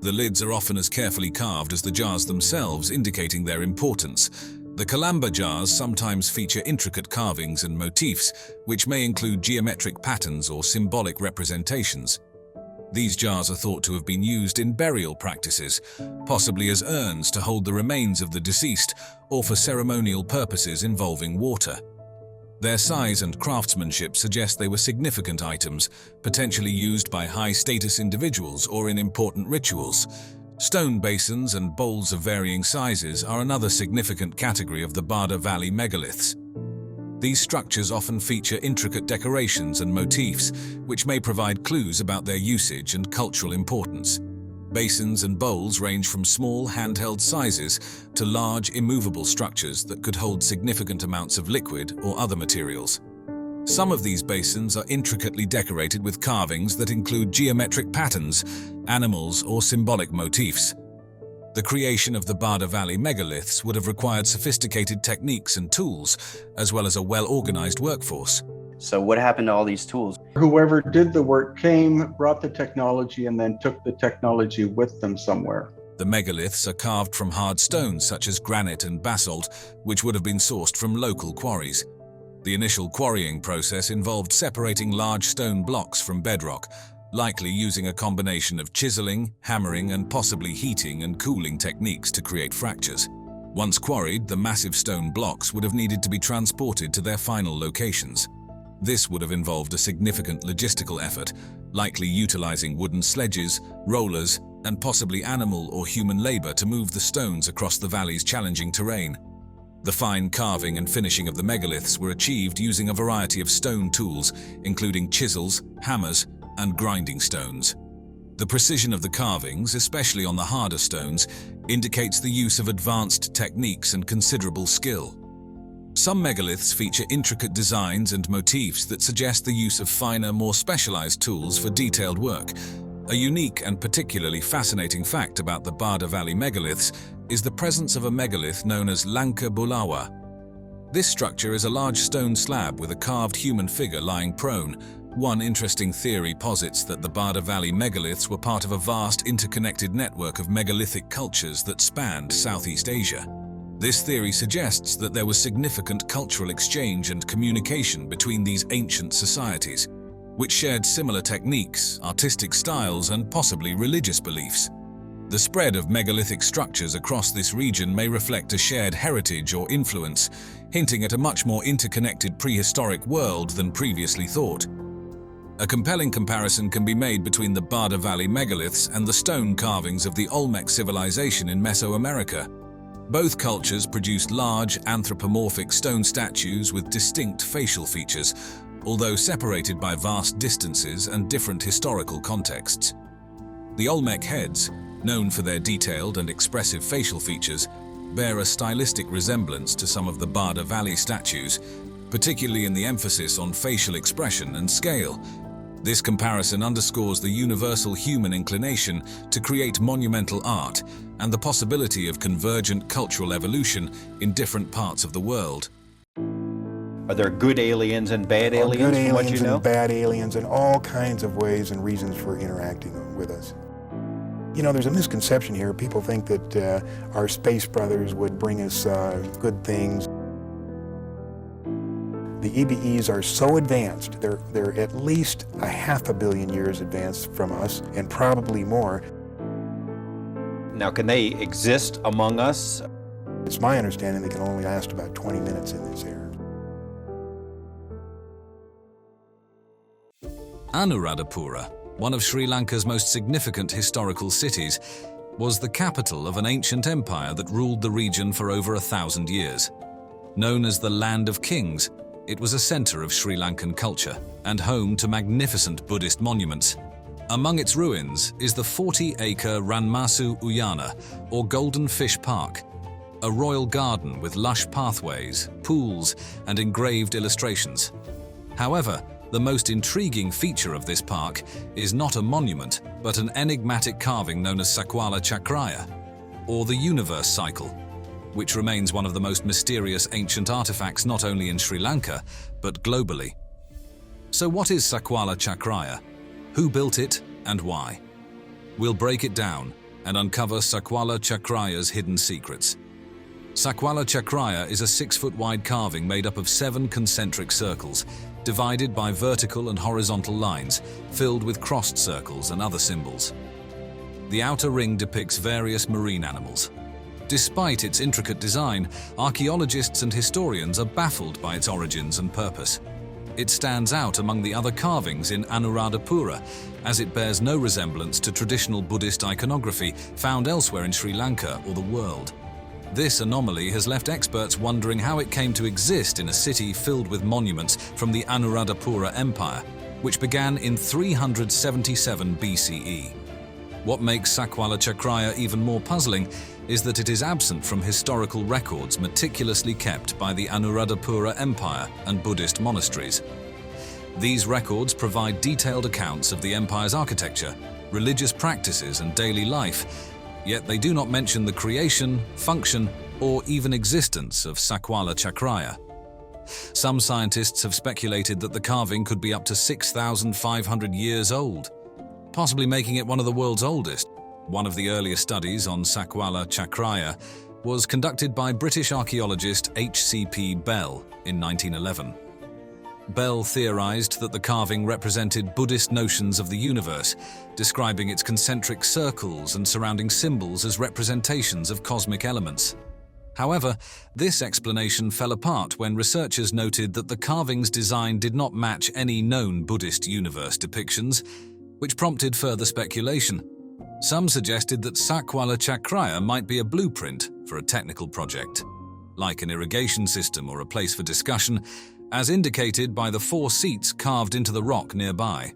The lids are often as carefully carved as the jars themselves, indicating their importance. The kalamba jars sometimes feature intricate carvings and motifs, which may include geometric patterns or symbolic representations. These jars are thought to have been used in burial practices, possibly as urns to hold the remains of the deceased or for ceremonial purposes involving water. Their size and craftsmanship suggest they were significant items, potentially used by high-status individuals or in important rituals. Stone basins and bowls of varying sizes are another significant category of the Bada Valley megaliths. These structures often feature intricate decorations and motifs, which may provide clues about their usage and cultural importance. Basins and bowls range from small handheld sizes to large immovable structures that could hold significant amounts of liquid or other materials. Some of these basins are intricately decorated with carvings that include geometric patterns, animals, or symbolic motifs. The creation of the Bada Valley megaliths would have required sophisticated techniques and tools, as well as a well-organized workforce. So what happened to all these tools? Whoever did the work came, brought the technology, and then took the technology with them somewhere. The megaliths are carved from hard stones such as granite and basalt, which would have been sourced from local quarries. The initial quarrying process involved separating large stone blocks from bedrock, likely using a combination of chiseling, hammering, and possibly heating and cooling techniques to create fractures. Once quarried, the massive stone blocks would have needed to be transported to their final locations. This would have involved a significant logistical effort, likely utilizing wooden sledges, rollers, and possibly animal or human labor to move the stones across the valley's challenging terrain. The fine carving and finishing of the megaliths were achieved using a variety of stone tools, including chisels, hammers, and grinding stones. The precision of the carvings, especially on the harder stones, indicates the use of advanced techniques and considerable skill. Some megaliths feature intricate designs and motifs that suggest the use of finer, more specialized tools for detailed work. A unique and particularly fascinating fact about the Bada Valley megaliths is the presence of a megalith known as Lanka Bulawa. This structure is a large stone slab with a carved human figure lying prone. One interesting theory posits that the Bada Valley megaliths were part of a vast interconnected network of megalithic cultures that spanned Southeast Asia. This theory suggests that there was significant cultural exchange and communication between these ancient societies, which shared similar techniques, artistic styles, and possibly religious beliefs. The spread of megalithic structures across this region may reflect a shared heritage or influence, hinting at a much more interconnected prehistoric world than previously thought. A compelling comparison can be made between the Bada Valley megaliths and the stone carvings of the Olmec civilization in Mesoamerica. Both cultures produced large anthropomorphic stone statues with distinct facial features, although separated by vast distances and different historical contexts. The Olmec heads, known for their detailed and expressive facial features, bear a stylistic resemblance to some of the Bada Valley statues, particularly in the emphasis on facial expression and scale. This comparison underscores the universal human inclination to create monumental art and the possibility of convergent cultural evolution in different parts of the world. Are there good aliens and bad aliens, good from what you aliens know? and bad aliens and all kinds of ways and reasons for interacting with us. You know, there's a misconception here. People think that our space brothers would bring us good things. The EBEs are so advanced, they're at least 500 million years advanced from us, and probably more. Now, can they exist among us? It's my understanding they can only last about 20 minutes in this air. Anuradhapura, one of Sri Lanka's most significant historical cities, was the capital of an ancient empire that ruled the region for over 1,000 years. Known as the Land of Kings, it was a center of Sri Lankan culture and home to magnificent Buddhist monuments. Among its ruins is the 40-acre Ranmasu Uyana, or Golden Fish Park, a royal garden with lush pathways, pools, and engraved illustrations. However, the most intriguing feature of this park is not a monument, but an enigmatic carving known as Sakuala Chakria, or the universe cycle, which remains one of the most mysterious ancient artifacts not only in Sri Lanka, but globally. So what is Sakuala Chakria? Who built it and why? We'll break it down and uncover Sakuala Chakria's hidden secrets. Sakuala Chakria is a 6-foot-wide carving made up of 7 concentric circles, divided by vertical and horizontal lines, filled with crossed circles and other symbols. The outer ring depicts various marine animals. Despite its intricate design, archaeologists and historians are baffled by its origins and purpose. It stands out among the other carvings in Anuradhapura, as it bears no resemblance to traditional Buddhist iconography found elsewhere in Sri Lanka or the world. This anomaly has left experts wondering how it came to exist in a city filled with monuments from the Anuradhapura Empire, which began in 377 BCE. What makes Sakuala Chakria even more puzzling is that it is absent from historical records meticulously kept by the Anuradhapura Empire and Buddhist monasteries. These records provide detailed accounts of the empire's architecture, religious practices, and daily life, yet they do not mention the creation, function, or even existence of Sakuala Chakria. Some scientists have speculated that the carving could be up to 6,500 years old, possibly making it one of the world's oldest. One of the earliest studies on Sakuala Chakria was conducted by British archaeologist H.C.P. Bell in 1911. Bell theorized that the carving represented Buddhist notions of the universe, describing its concentric circles and surrounding symbols as representations of cosmic elements. However, this explanation fell apart when researchers noted that the carving's design did not match any known Buddhist universe depictions, which prompted further speculation. Some suggested that Sakuala Chakria might be a blueprint for a technical project, like an irrigation system or a place for discussion, as indicated by the 4 seats carved into the rock nearby.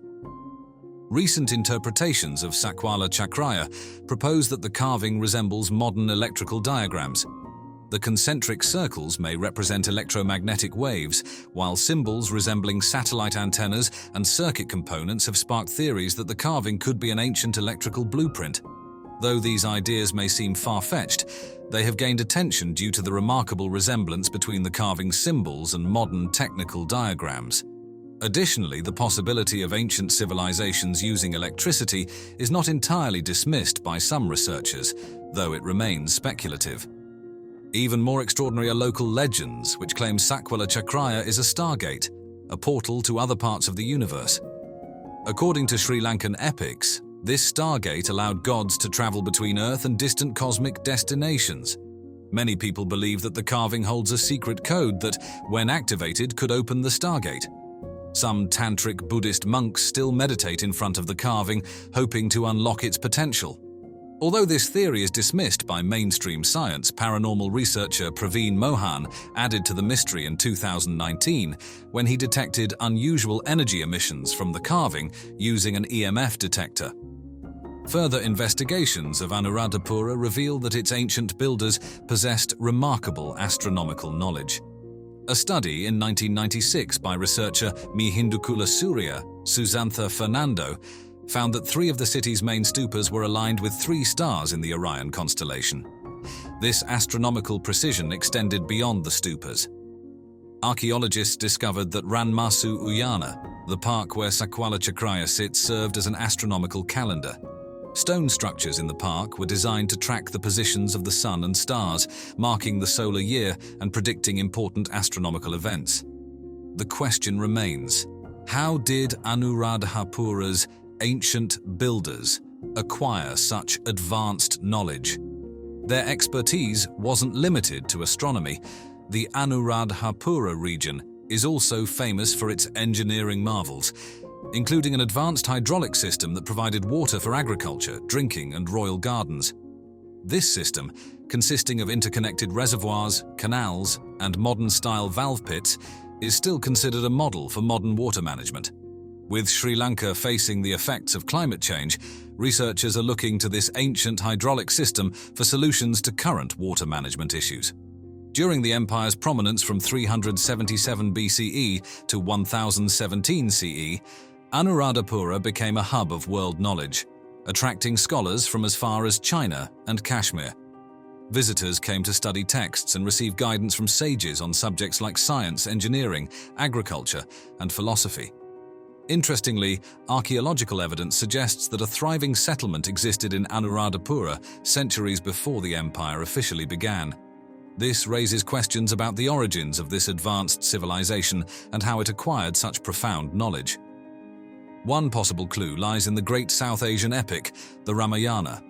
Recent interpretations of Sakuala Chakria propose that the carving resembles modern electrical diagrams. The concentric circles may represent electromagnetic waves, while symbols resembling satellite antennas and circuit components have sparked theories that the carving could be an ancient electrical blueprint. Though these ideas may seem far-fetched, they have gained attention due to the remarkable resemblance between the carving's symbols and modern technical diagrams. Additionally, the possibility of ancient civilizations using electricity is not entirely dismissed by some researchers, though it remains speculative. Even more extraordinary are local legends, which claim Sakuala Chakria is a Stargate, a portal to other parts of the universe. According to Sri Lankan epics, this Stargate allowed gods to travel between Earth and distant cosmic destinations. Many people believe that the carving holds a secret code that, when activated, could open the Stargate. Some tantric Buddhist monks still meditate in front of the carving, hoping to unlock its potential. Although this theory is dismissed by mainstream science, paranormal researcher Praveen Mohan added to the mystery in 2019 when he detected unusual energy emissions from the carving using an EMF detector. Further investigations of Anuradhapura reveal that its ancient builders possessed remarkable astronomical knowledge. A study in 1996 by researcher Mihindukula Surya, Susantha Fernando, found that 3 of the city's main stupas were aligned with 3 stars in the Orion constellation. This astronomical precision extended beyond the stupas. Archaeologists discovered that Ranmasu Uyana, the park where Sakuala Chakria sits, served as an astronomical calendar. Stone structures in the park were designed to track the positions of the sun and stars, marking the solar year and predicting important astronomical events. The question remains, how did Anuradhapura's ancient builders acquire such advanced knowledge? Their expertise wasn't limited to astronomy. The Anuradhapura region is also famous for its engineering marvels, including an advanced hydraulic system that provided water for agriculture, drinking, and royal gardens. This system, consisting of interconnected reservoirs, canals, and modern-style valve pits, is still considered a model for modern water management. With Sri Lanka facing the effects of climate change, researchers are looking to this ancient hydraulic system for solutions to current water management issues. During the empire's prominence from 377 BCE to 1017 CE, Anuradhapura became a hub of world knowledge, attracting scholars from as far as China and Kashmir. Visitors came to study texts and receive guidance from sages on subjects like science, engineering, agriculture, and philosophy. Interestingly, archaeological evidence suggests that a thriving settlement existed in Anuradhapura centuries before the empire officially began. This raises questions about the origins of this advanced civilization and how it acquired such profound knowledge. One possible clue lies in the great South Asian epic, the Ramayana.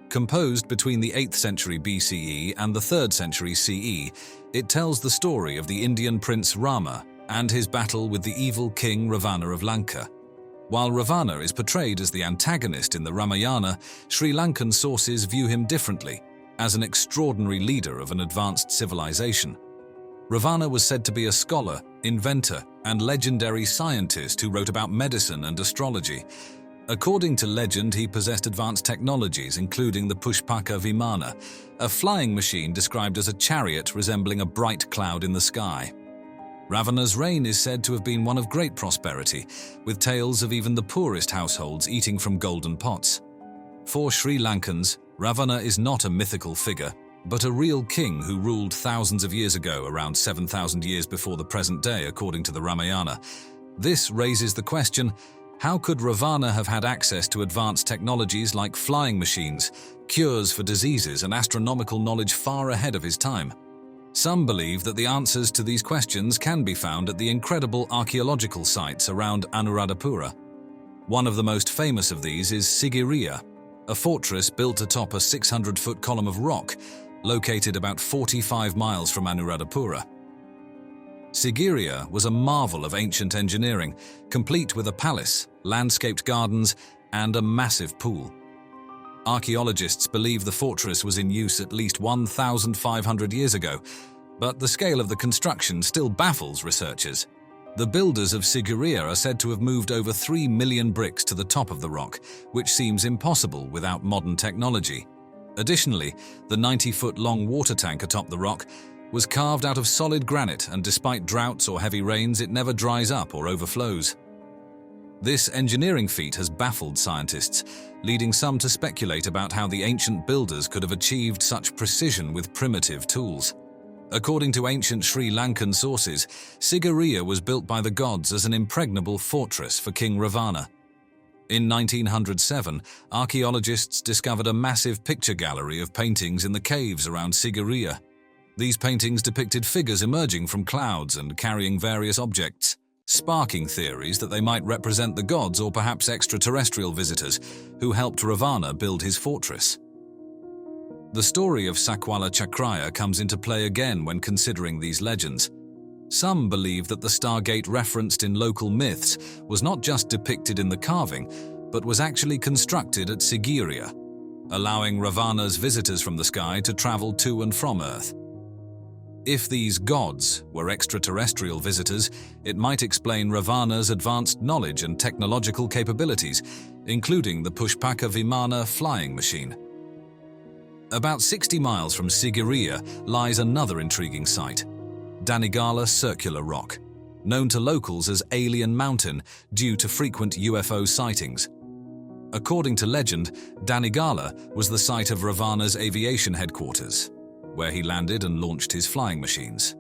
Composed between the 8th century BCE and the 3rd century CE, it tells the story of the Indian prince Rama and his battle with the evil king Ravana of Lanka. While Ravana is portrayed as the antagonist in the Ramayana, Sri Lankan sources view him differently, as an extraordinary leader of an advanced civilization. Ravana was said to be a scholar, inventor, and legendary scientist who wrote about medicine and astrology. According to legend, he possessed advanced technologies, including the Pushpaka Vimana, a flying machine described as a chariot resembling a bright cloud in the sky. Ravana's reign is said to have been one of great prosperity, with tales of even the poorest households eating from golden pots. For Sri Lankans, Ravana is not a mythical figure, but a real king who ruled thousands of years ago, around 7,000 years before the present day, according to the Ramayana. This raises the question, how could Ravana have had access to advanced technologies like flying machines, cures for diseases, and astronomical knowledge far ahead of his time? Some believe that the answers to these questions can be found at the incredible archaeological sites around Anuradhapura. One of the most famous of these is Sigiriya, a fortress built atop a 600-foot column of rock, located about 45 miles from Anuradhapura. Sigiriya was a marvel of ancient engineering, complete with a palace, landscaped gardens, and a massive pool. Archaeologists believe the fortress was in use at least 1,500 years ago, but the scale of the construction still baffles researchers. The builders of Sigiriya are said to have moved over 3 million bricks to the top of the rock, which seems impossible without modern technology. Additionally, the 90-foot-long water tank atop the rock was carved out of solid granite, and despite droughts or heavy rains, it never dries up or overflows. This engineering feat has baffled scientists, leading some to speculate about how the ancient builders could have achieved such precision with primitive tools. According to ancient Sri Lankan sources, Sigiriya was built by the gods as an impregnable fortress for King Ravana. In 1907, archaeologists discovered a massive picture gallery of paintings in the caves around Sigiriya. These paintings depicted figures emerging from clouds and carrying various objects, sparking theories that they might represent the gods or perhaps extraterrestrial visitors who helped Ravana build his fortress. The story of Sakuala Chakria comes into play again when considering these legends. Some believe that the Stargate referenced in local myths was not just depicted in the carving, but was actually constructed at Sigiriya. allowing Ravana's visitors from the sky to travel to and from Earth. If these gods were extraterrestrial visitors, it might explain Ravana's advanced knowledge and technological capabilities, including the Pushpaka Vimana flying machine. About 60 miles from Sigiriya lies another intriguing site, Danigala Circular Rock, known to locals as Alien Mountain due to frequent UFO sightings. According to legend, Danigala was the site of Ravana's aviation headquarters, where he landed and launched his flying machines.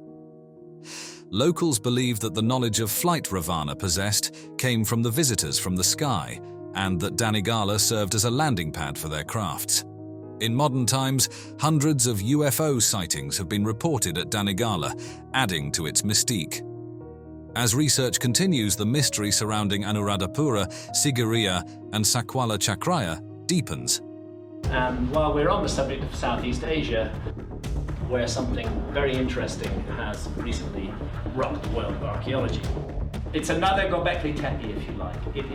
Locals believe that the knowledge of flight Ravana possessed came from the visitors from the sky, and that Danigala served as a landing pad for their crafts. In modern times, hundreds of UFO sightings have been reported at Danigala, adding to its mystique. As research continues, the mystery surrounding Anuradhapura, Sigiriya, and Sakuala Chakria deepens. And while we're on the subject of Southeast Asia, where something very interesting has recently rocked the world of archaeology. It's another Göbekli Tepe, if you like. It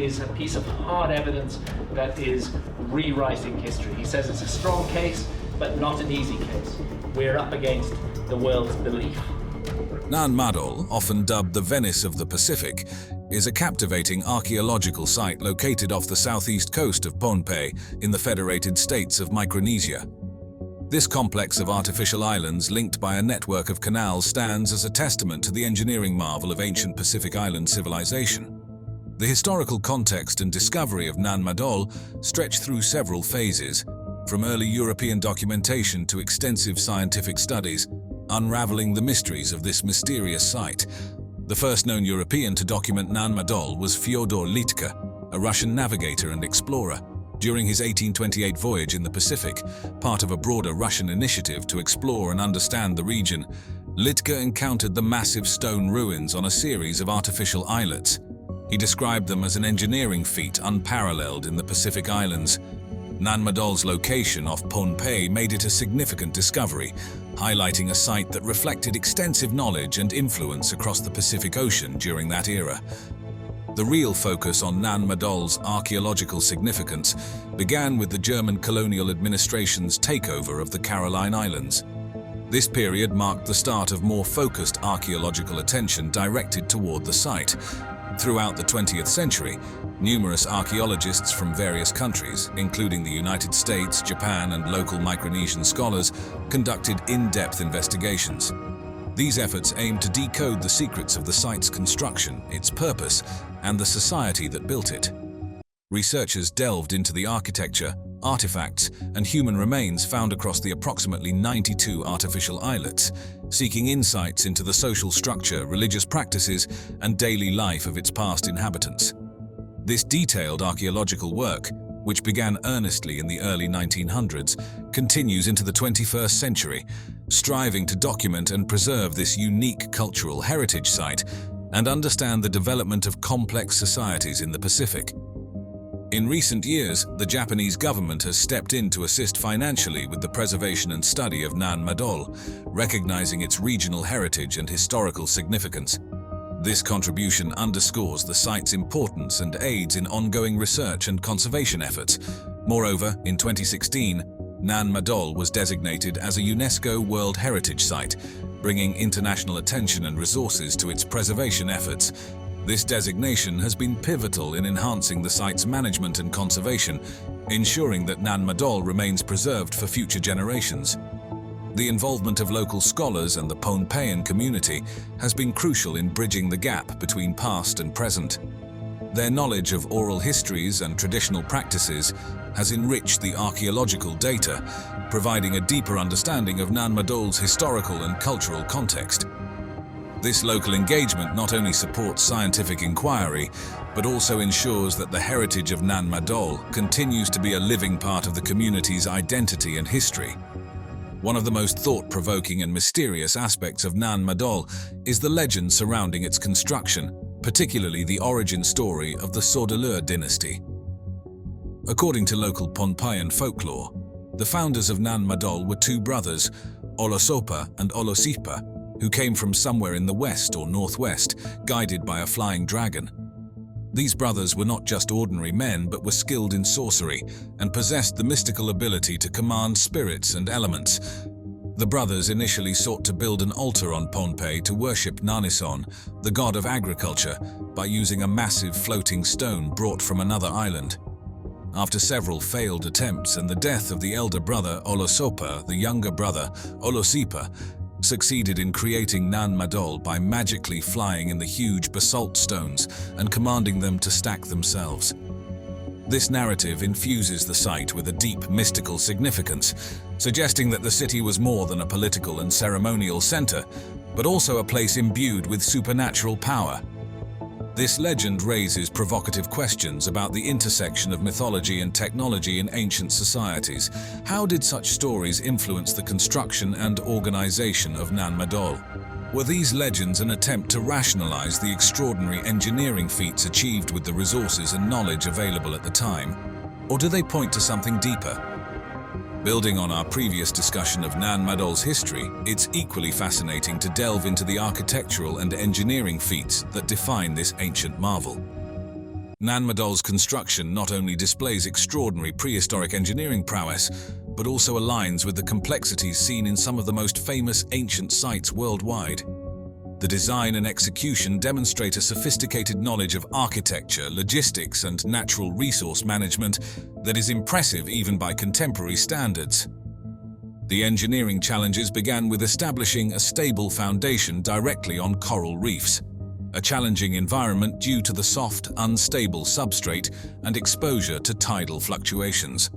is a piece of hard evidence that is rewriting history. He says it's a strong case, but not an easy case. We're up against the world's belief. Nan Madol, often dubbed the Venice of the Pacific, is a captivating archaeological site located off the southeast coast of Pohnpei in the Federated States of Micronesia. This complex of artificial islands linked by a network of canals stands as a testament to the engineering marvel of ancient Pacific Island civilization. The historical context and discovery of Nan Madol stretch through several phases, from early European documentation to extensive scientific studies, unraveling the mysteries of this mysterious site. The first known European to document Nan Madol was Fyodor Litka, a Russian navigator and explorer. During his 1828 voyage in the Pacific, part of a broader Russian initiative to explore and understand the region, Litka encountered the massive stone ruins on a series of artificial islets. He described them as an engineering feat unparalleled in the Pacific Islands. Nan Madol's location off Pohnpei made it a significant discovery, highlighting a site that reflected extensive knowledge and influence across the Pacific Ocean during that era. The real focus on Nan Madol's archaeological significance began with the German colonial administration's takeover of the Caroline Islands. This period marked the start of more focused archaeological attention directed toward the site. Throughout the 20th century, numerous archaeologists from various countries, including the United States, Japan, and local Micronesian scholars, conducted in-depth investigations. These efforts aimed to decode the secrets of the site's construction, its purpose, and the society that built it. Researchers delved into the architecture, artifacts, and human remains found across the approximately 92 artificial islets, seeking insights into the social structure, religious practices, and daily life of its past inhabitants. This detailed archaeological work, which began earnestly in the early 1900s, continues into the 21st century, striving to document and preserve this unique cultural heritage site and understand the development of complex societies in the Pacific. In recent years, the Japanese government has stepped in to assist financially with the preservation and study of Nan Madol, recognizing its regional heritage and historical significance. This contribution underscores the site's importance and aids in ongoing research and conservation efforts. Moreover, in 2016, Nan Madol was designated as a UNESCO World Heritage Site, bringing international attention and resources to its preservation efforts. This designation has been pivotal in enhancing the site's management and conservation, ensuring that Nan Madol remains preserved for future generations. The involvement of local scholars and the Pohnpeian community has been crucial in bridging the gap between past and present. Their knowledge of oral histories and traditional practices has enriched the archaeological data, providing a deeper understanding of Nan Madol's historical and cultural context. This local engagement not only supports scientific inquiry, but also ensures that the heritage of Nan Madol continues to be a living part of the community's identity and history. One of the most thought-provoking and mysterious aspects of Nan Madol is the legend surrounding its construction, particularly the origin story of the Sordelur dynasty. According to local Pohnpeian folklore, the founders of Nan Madol were two brothers, Olosopa and Olosipa, who came from somewhere in the west or northwest, guided by a flying dragon. These brothers were not just ordinary men, but were skilled in sorcery and possessed the mystical ability to command spirits and elements. The brothers initially sought to build an altar on Pohnpei to worship Nanison, the god of agriculture, by using a massive floating stone brought from another island. After several failed attempts and the death of the elder brother Olosopa, the younger brother Olosipa succeeded in creating Nan Madol by magically flying in the huge basalt stones and commanding them to stack themselves. This narrative infuses the site with a deep mystical significance, suggesting that the city was more than a political and ceremonial center, but also a place imbued with supernatural power. This legend raises provocative questions about the intersection of mythology and technology in ancient societies. How did such stories influence the construction and organization of Nan Madol? Were these legends an attempt to rationalize the extraordinary engineering feats achieved with the resources and knowledge available at the time? Or do they point to something deeper? Building on our previous discussion of Nan Madol's history, it's equally fascinating to delve into the architectural and engineering feats that define this ancient marvel. Nan Madol's construction not only displays extraordinary prehistoric engineering prowess, but also aligns with the complexities seen in some of the most famous ancient sites worldwide. The design and execution demonstrate a sophisticated knowledge of architecture, logistics, and natural resource management that is impressive even by contemporary standards. The engineering challenges began with establishing a stable foundation directly on coral reefs, a challenging environment due to the soft, unstable substrate and exposure to tidal fluctuations.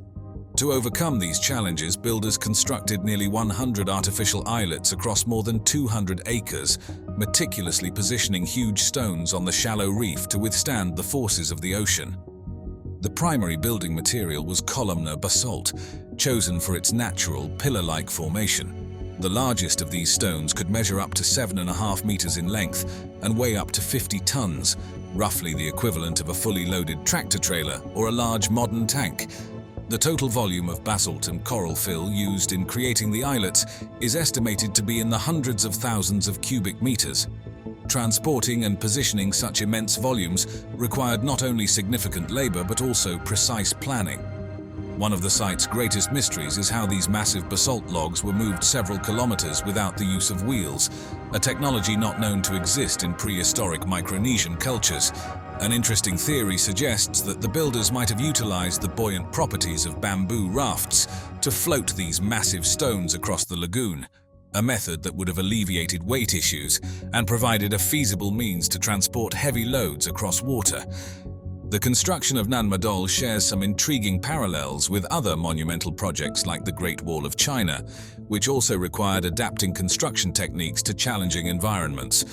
To overcome these challenges, builders constructed nearly 100 artificial islets across more than 200 acres, meticulously positioning huge stones on the shallow reef to withstand the forces of the ocean. The primary building material was columnar basalt, chosen for its natural, pillar-like formation. The largest of these stones could measure up to 7.5 meters in length and weigh up to 50 tons, roughly the equivalent of a fully loaded tractor trailer or a large modern tank. The total volume of basalt and coral fill used in creating the islets is estimated to be in the hundreds of thousands of cubic meters. Transporting and positioning such immense volumes required not only significant labor but also precise planning. One of the site's greatest mysteries is how these massive basalt logs were moved several kilometers without the use of wheels, a technology not known to exist in prehistoric Micronesian cultures. An interesting theory suggests that the builders might have utilized the buoyant properties of bamboo rafts to float these massive stones across the lagoon, a method that would have alleviated weight issues and provided a feasible means to transport heavy loads across water. The construction of Nan Madol shares some intriguing parallels with other monumental projects like the Great Wall of China, which also required adapting construction techniques to challenging environments.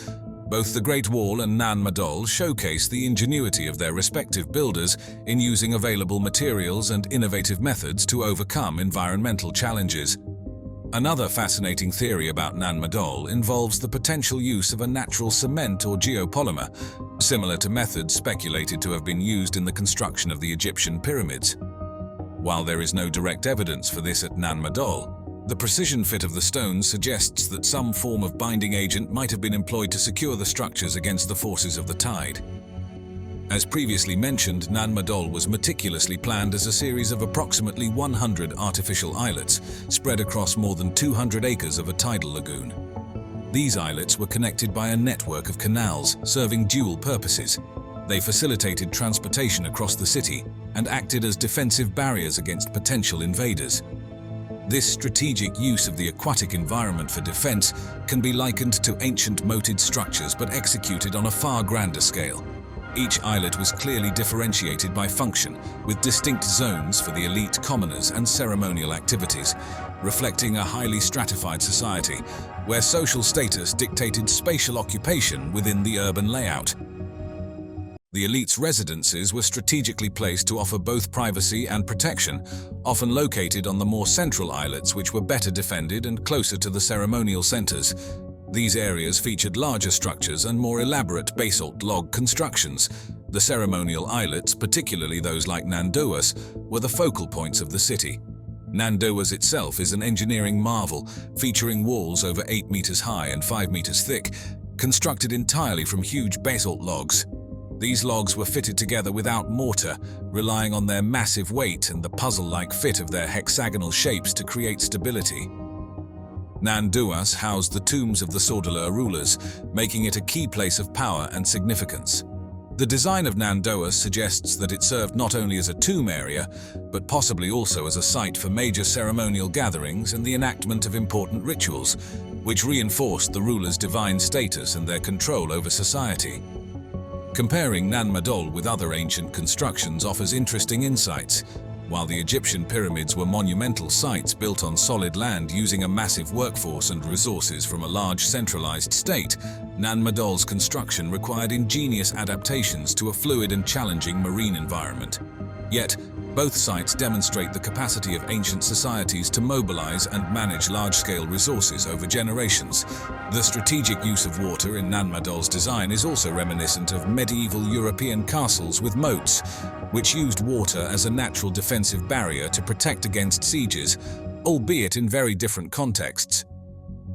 Both the Great Wall and Nan Madol showcase the ingenuity of their respective builders in using available materials and innovative methods to overcome environmental challenges. Another fascinating theory about Nan Madol involves the potential use of a natural cement or geopolymer, similar to methods speculated to have been used in the construction of the Egyptian pyramids. While there is no direct evidence for this at Nan Madol, the precision fit of the stones suggests that some form of binding agent might have been employed to secure the structures against the forces of the tide. As previously mentioned, Nan Madol was meticulously planned as a series of approximately 100 artificial islets spread across more than 200 acres of a tidal lagoon. These islets were connected by a network of canals serving dual purposes. They facilitated transportation across the city and acted as defensive barriers against potential invaders. This strategic use of the aquatic environment for defense can be likened to ancient moated structures but executed on a far grander scale. Each islet was clearly differentiated by function, with distinct zones for the elite commoners and ceremonial activities, reflecting a highly stratified society, where social status dictated spatial occupation within the urban layout. The elite's residences were strategically placed to offer both privacy and protection, often located on the more central islets which were better defended and closer to the ceremonial centers. These areas featured larger structures and more elaborate basalt log constructions. The ceremonial islets, particularly those like Nandoas, were the focal points of the city. Nandoas itself is an engineering marvel, featuring walls over 8 meters high and 5 meters thick, constructed entirely from huge basalt logs. These logs were fitted together without mortar, relying on their massive weight and the puzzle-like fit of their hexagonal shapes to create stability. Nan Duas housed the tombs of the Sordala rulers, making it a key place of power and significance. The design of Nan Duas suggests that it served not only as a tomb area, but possibly also as a site for major ceremonial gatherings and the enactment of important rituals, which reinforced the rulers' divine status and their control over society. Comparing Nan Madol with other ancient constructions offers interesting insights. While the Egyptian pyramids were monumental sites built on solid land using a massive workforce and resources from a large centralized state, Nan Madol's construction required ingenious adaptations to a fluid and challenging marine environment. Yet, both sites demonstrate the capacity of ancient societies to mobilize and manage large-scale resources over generations. The strategic use of water in Nan Madol's design is also reminiscent of medieval European castles with moats, which used water as a natural defensive barrier to protect against sieges, albeit in very different contexts.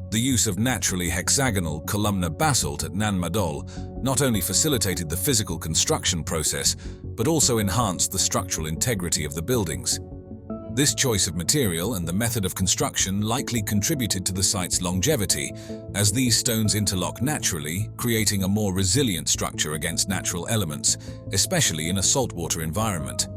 The use of naturally hexagonal columnar basalt at Nan Madol not only facilitated the physical construction process, but also enhanced the structural integrity of the buildings. This choice of material and the method of construction likely contributed to the site's longevity, as these stones interlock naturally, creating a more resilient structure against natural elements, especially in a saltwater environment.